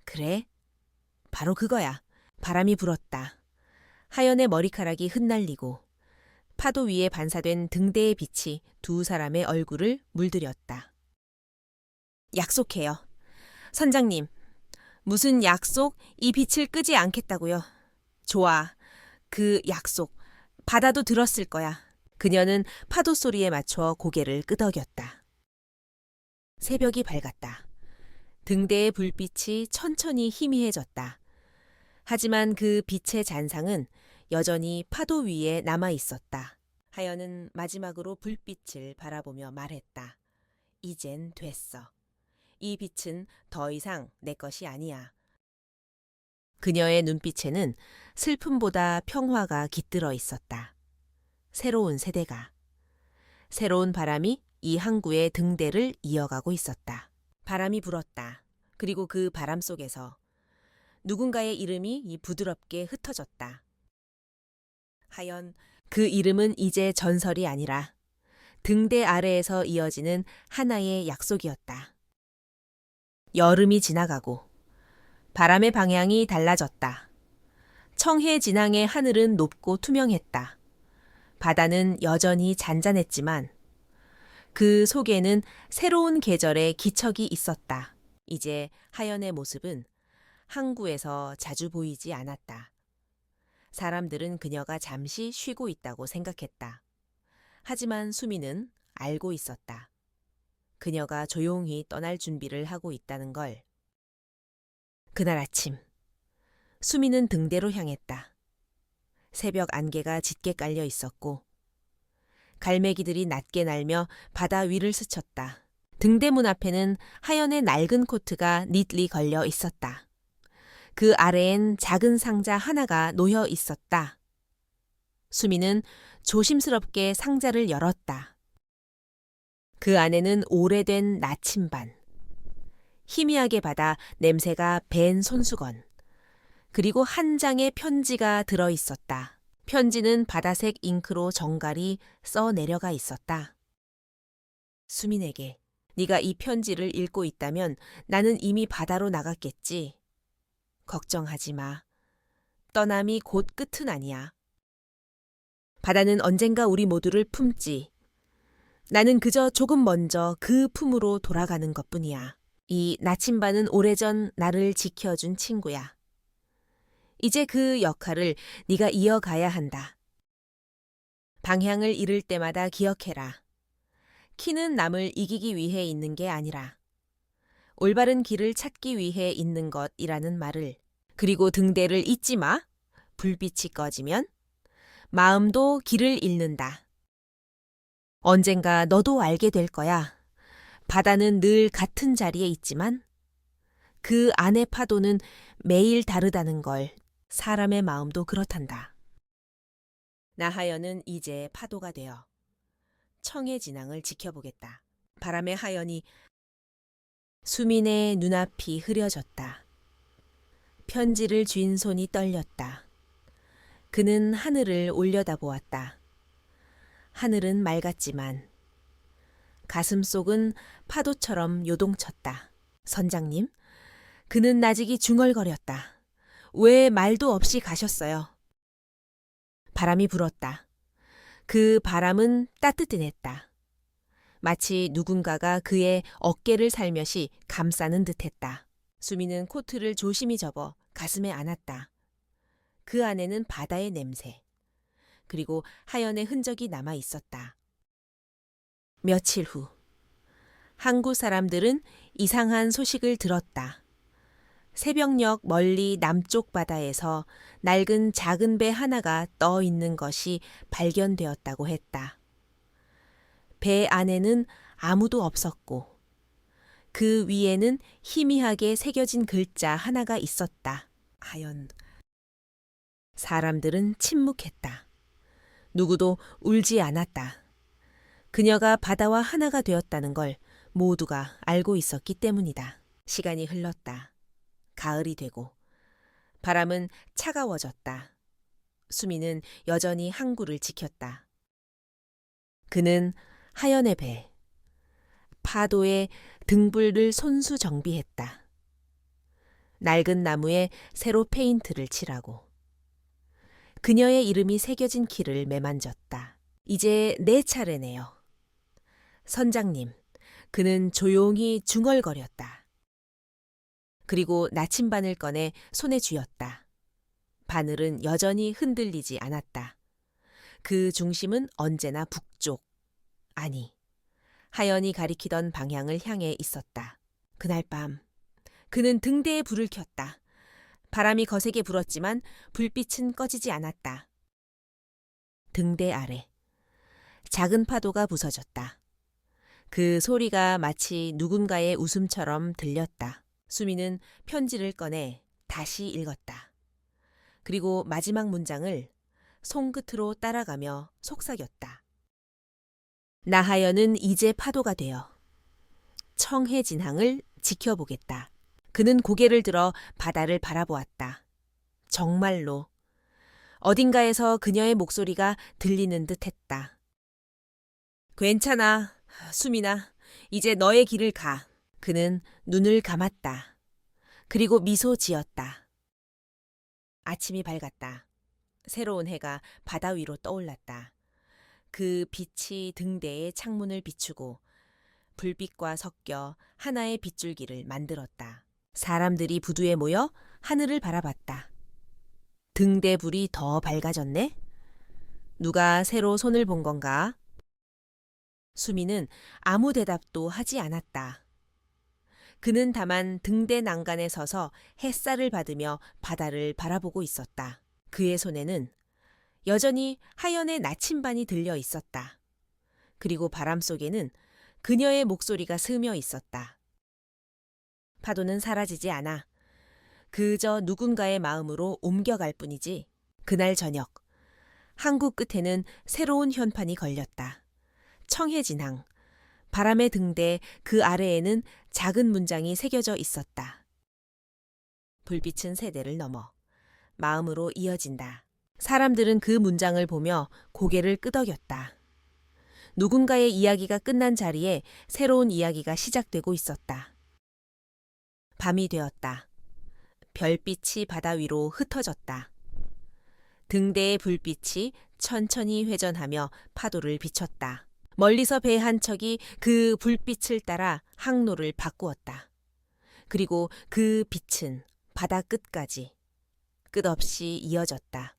그래? 바로 그거야. 바람이 불었다. 하연의 머리카락이 흩날리고 파도 위에 반사된 등대의 빛이 두 사람의 얼굴을 물들였다. 약속해요. 선장님, 무슨 약속? 이 빛을 끄지 않겠다고요. 좋아. 그 약속. 바다도 들었을 거야. 그녀는 파도 소리에 맞춰 고개를 끄덕였다. 새벽이 밝았다. 등대의 불빛이 천천히 희미해졌다. 하지만 그 빛의 잔상은 여전히 파도 위에 남아 있었다. 하연은 마지막으로 불빛을 바라보며 말했다. 이젠 됐어. 이 빛은 더 이상 내 것이 아니야. 그녀의 눈빛에는 슬픔보다 평화가 깃들어 있었다. 새로운 세대가. 새로운 바람이 이 항구의 등대를 이어가고 있었다. 바람이 불었다. 그리고 그 바람 속에서 누군가의 이름이 부드럽게 흩어졌다. 하연, 그 이름은 이제 전설이 아니라 등대 아래에서 이어지는 하나의 약속이었다. 여름이 지나가고 바람의 방향이 달라졌다. 청해 진앙의 하늘은 높고 투명했다. 바다는 여전히 잔잔했지만 그 속에는 새로운 계절의 기척이 있었다. 이제 하연의 모습은 항구에서 자주 보이지 않았다. 사람들은 그녀가 잠시 쉬고 있다고 생각했다. 하지만 수미는 알고 있었다. 그녀가 조용히 떠날 준비를 하고 있다는 걸. 그날 아침, 수미는 등대로 향했다. 새벽 안개가 짙게 깔려 있었고 갈매기들이 낮게 날며 바다 위를 스쳤다. 등대문 앞에는 하연의 낡은 코트가 닛리 걸려 있었다. 그 아래엔 작은 상자 하나가 놓여 있었다. 수미는 조심스럽게 상자를 열었다. 그 안에는 오래된 나침반, 희미하게 받아 냄새가 밴 손수건, 그리고 한 장의 편지가 들어 있었다. 편지는 바다색 잉크로 정갈이 써 내려가 있었다. 수민에게 네가 이 편지를 읽고 있다면 나는 이미 바다로 나갔겠지. 걱정하지 마. 떠남이 곧 끝은 아니야. 바다는 언젠가 우리 모두를 품지. 나는 그저 조금 먼저 그 품으로 돌아가는 것뿐이야. 이 나침반은 오래전 나를 지켜준 친구야. 이제 그 역할을 네가 이어가야 한다. 방향을 잃을 때마다 기억해라. 키는 남을 이기기 위해 있는 게 아니라 올바른 길을 찾기 위해 있는 것이라는 말을. 그리고 등대를 잊지 마. 불빛이 꺼지면 마음도 길을 잃는다. 언젠가 너도 알게 될 거야. 바다는 늘 같은 자리에 있지만 그 안의 파도는 매일 다르다는 걸. 사람의 마음도 그렇단다. 나하연은 이제 파도가 되어 청의 진앙을 지켜보겠다. 바람의 하연이 수민의 눈앞이 흐려졌다. 편지를 쥔 손이 떨렸다. 그는 하늘을 올려다보았다. 하늘은 맑았지만 가슴 속은 파도처럼 요동쳤다. 선장님, 그는 나직이 중얼거렸다. 왜 말도 없이 가셨어요? 바람이 불었다. 그 바람은 따뜻해냈다. 마치 누군가가 그의 어깨를 살며시 감싸는 듯했다. 수미는 코트를 조심히 접어 가슴에 안았다. 그 안에는 바다의 냄새, 그리고 하연의 흔적이 남아 있었다. 며칠 후, 항구 사람들은 이상한 소식을 들었다. 새벽녘 멀리 남쪽 바다에서 낡은 작은 배 하나가 떠 있는 것이 발견되었다고 했다. 배 안에는 아무도 없었고 그 위에는 희미하게 새겨진 글자 하나가 있었다. 하연. 사람들은 침묵했다. 누구도 울지 않았다. 그녀가 바다와 하나가 되었다는 걸 모두가 알고 있었기 때문이다. 시간이 흘렀다. 가을이 되고 바람은 차가워졌다. 수미는 여전히 항구를 지켰다. 그는 하연의 배, 파도에 등불을 손수 정비했다. 낡은 나무에 새로 페인트를 칠하고 그녀의 이름이 새겨진 키를 매만졌다. 이제 내 차례네요. 선장님, 그는 조용히 중얼거렸다. 그리고 나침반을 꺼내 손에 쥐었다. 바늘은 여전히 흔들리지 않았다. 그 중심은 언제나 북쪽, 아니, 하연이 가리키던 방향을 향해 있었다. 그날 밤, 그는 등대에 불을 켰다. 바람이 거세게 불었지만 불빛은 꺼지지 않았다. 등대 아래, 작은 파도가 부서졌다. 그 소리가 마치 누군가의 웃음처럼 들렸다. 수미는 편지를 꺼내 다시 읽었다. 그리고 마지막 문장을 손끝으로 따라가며 속삭였다. 나하연은 이제 파도가 되어 청해진항을 지켜보겠다. 그는 고개를 들어 바다를 바라보았다. 정말로 어딘가에서 그녀의 목소리가 들리는 듯했다. 괜찮아, 수민아. 이제 너의 길을 가. 그는 눈을 감았다. 그리고 미소 지었다. 아침이 밝았다. 새로운 해가 바다 위로 떠올랐다. 그 빛이 등대의 창문을 비추고 불빛과 섞여 하나의 빗줄기를 만들었다. 사람들이 부두에 모여 하늘을 바라봤다. 등대 불이 더 밝아졌네? 누가 새로 손을 본 건가? 수미는 아무 대답도 하지 않았다. 그는 다만 등대 난간에 서서 햇살을 받으며 바다를 바라보고 있었다. 그의 손에는 여전히 하연의 나침반이 들려 있었다. 그리고 바람 속에는 그녀의 목소리가 스며 있었다. 파도는 사라지지 않아. 그저 누군가의 마음으로 옮겨갈 뿐이지. 그날 저녁, 항구 끝에는 새로운 현판이 걸렸다. 청해진항, 바람의 등대 그 아래에는 작은 문장이 새겨져 있었다. 불빛은 세대를 넘어 마음으로 이어진다. 사람들은 그 문장을 보며 고개를 끄덕였다. 누군가의 이야기가 끝난 자리에 새로운 이야기가 시작되고 있었다. 밤이 되었다. 별빛이 바다 위로 흩어졌다. 등대의 불빛이 천천히 회전하며 파도를 비췄다. 멀리서 배 한 척이 그 불빛을 따라 항로를 바꾸었다. 그리고 그 빛은 바다 끝까지 끝없이 이어졌다.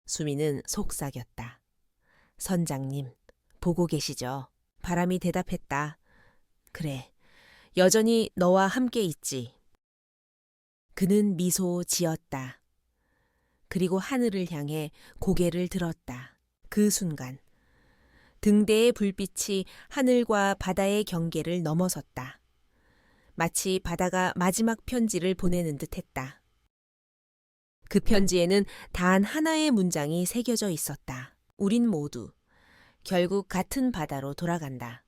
수미는 속삭였다. 선장님, 보고 계시죠? 바람이 대답했다. 그래, 여전히 너와 함께 있지. 그는 미소 지었다. 그리고 하늘을 향해 고개를 들었다. 그 순간 등대의 불빛이 하늘과 바다의 경계를 넘어섰다. 마치 바다가 마지막 편지를 보내는 듯했다. 그 편지에는 단 하나의 문장이 새겨져 있었다. 우린 모두 결국 같은 바다로 돌아간다.